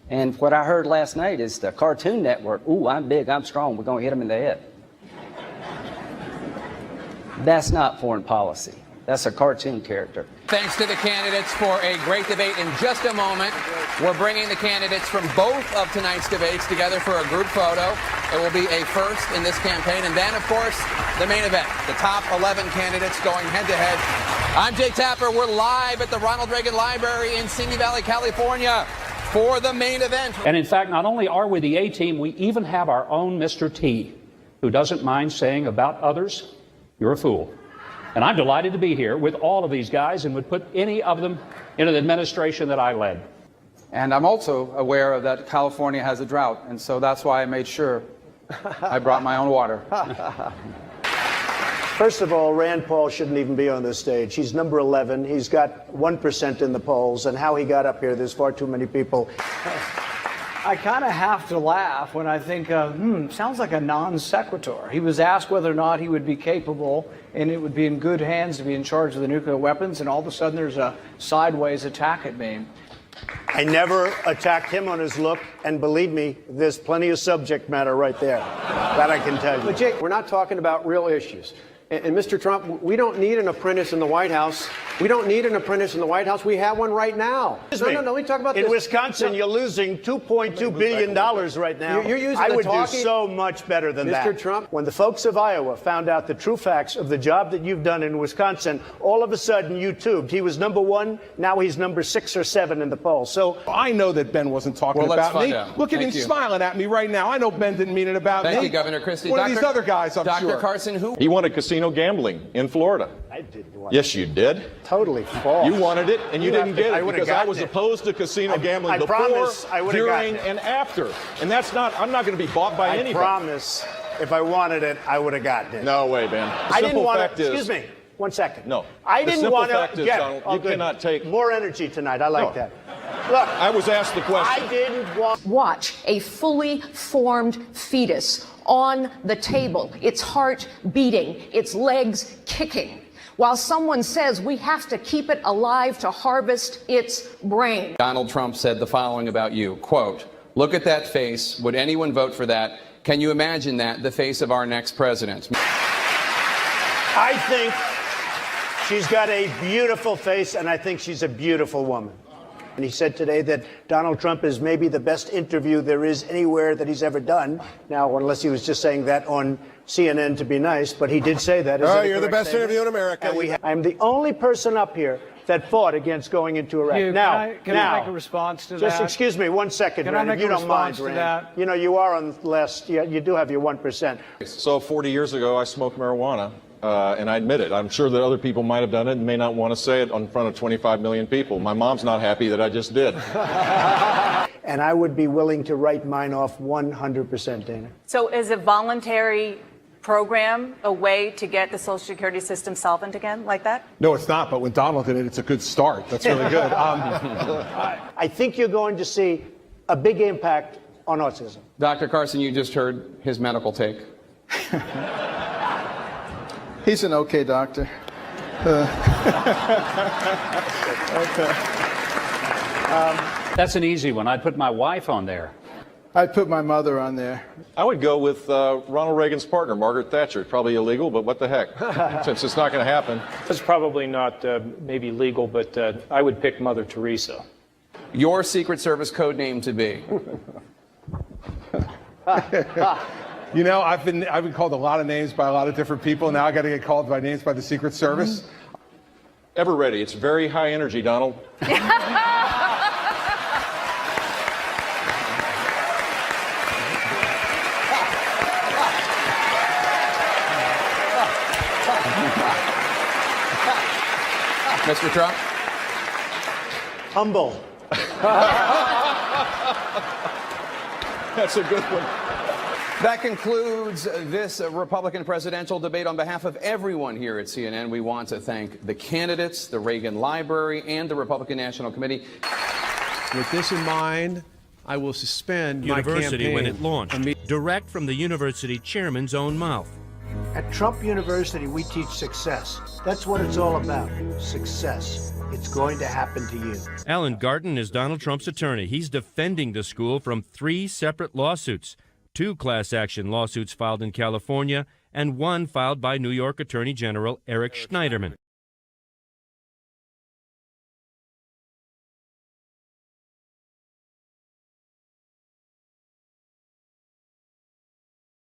And what I heard last night is the Cartoon Network, ooh, I'm big, I'm strong, we're going to hit him in the head. That's not foreign policy. That's a cartoon character. Thanks to the candidates for a great debate. In just a moment, we're bringing the candidates from both of tonight's debates together for a group photo. It will be a first in this campaign. And then, of course, the main event, the top 11 candidates going head-to-head. I'm Jake Tapper. We're live at the Ronald Reagan Library in Simi Valley, California for the main event. And in fact, not only are we the A-team, we even have our own Mr. T, who doesn't mind saying about others, you're a fool. And I'm delighted to be here with all of these guys and would put any of them into the administration that I led. And I'm also aware of that California has a drought, and so that's why I made sure I brought my own water. First of all, Rand Paul shouldn't even be on this stage. He's number 11. He's got 1% in the polls, and how he got up here, there's far too many people. I kind of have to laugh when I think, sounds like a non sequitur. He was asked whether or not he would be capable and it would be in good hands to be in charge of the nuclear weapons, and all of a sudden there's a sideways attack at me. I never attacked him on his look, and believe me, there's plenty of subject matter right there. That I can tell you. But Jake, we're not talking about real issues. And Mr. Trump, we don't need an apprentice in the White House. We don't need an apprentice in the White House. We have one right now. No, we talk about in this. Wisconsin, you're losing $2.2 billion right now. You're using I the would talking, do so much better than that. Mr. Trump. When the folks of Iowa found out the true facts of the job that you've done in Wisconsin, all of a sudden you tubed. He was number 1. Now he's number 6 or 7 in the polls. So I know that Ben wasn't talking about me. Look at him smiling at me right now. I know Ben didn't mean it about me. Thank you, Governor Christie. One of these other guys, I'm sure. Dr. Carson, who? He wanted casino gambling in Florida. I didn't want Yes, you did. Totally false. You wanted it, and you didn't get it because I was it. opposed to casino gambling I before, promise I during, and after. And that's not. I'm not going to be bought by anybody. I promise If I wanted it, I would have gotten it. No way, Ben. I didn't want to. Excuse me. 1 second. No. I didn't want to. Fact is, Donald, you cannot take more energy tonight. I like that. Look, I was asked the question. I didn't want. Watch a fully formed fetus on the table, its heart beating, its legs kicking, while someone says we have to keep it alive to harvest its brain. Donald Trump said the following about you, quote, "Look at that face. Would anyone vote for that? Can you imagine that, the face of our next president?" I think she's got a beautiful face, and I think she's a beautiful woman. And he said today that Donald Trump is maybe the best interview there is anywhere that he's ever done. Now, unless he was just saying that on CNN to be nice, but he did say that. Oh, you're the best interview in America. I'm the only person up here that fought against going into Iraq. Can I make a response to that? Just excuse me 1 second, Can I Rand, make if you a don't mind, response to Rand. that? You know, you are on the list. You do have your 1%. So 40 years ago, I smoked marijuana, and I admit it. I'm sure that other people might have done it and may not want to say it in front of 25 million people. My mom's not happy that I just did. And I would be willing to write mine off 100%, Dana. So is a voluntary program a way to get the Social Security system solvent again like that? No, it's not. But when Donald did it, it's a good start. That's really good. I think you're going to see a big impact on autism. Dr. Carson, you just heard his medical take. He's an okay doctor. That's an easy one. I'd put my wife on there. I'd put my mother on there. I would go with Ronald Reagan's partner, Margaret Thatcher. Probably illegal, but what the heck? Since it's not going to happen. It's probably not maybe legal, but I would pick Mother Teresa. Your Secret Service code name to be? You know, I've been called a lot of names by a lot of different people. Now I got to get called by names by the Secret Service. Ever ready. It's very high energy, Donald. Mr. Trump? Humble. That's a good one. That concludes this Republican presidential debate. On behalf of everyone here at CNN, we want to thank the candidates, the Reagan Library, and the Republican National Committee. With this in mind, I will suspend my campaign when it launched, direct from the university chairman's own mouth. At Trump University, we teach success. That's what it's all about, success. It's going to happen to you. Alan Garten is Donald Trump's attorney. He's defending the school from 3 separate lawsuits, 2 class action lawsuits filed in California and 1 filed by New York Attorney General Eric Schneiderman.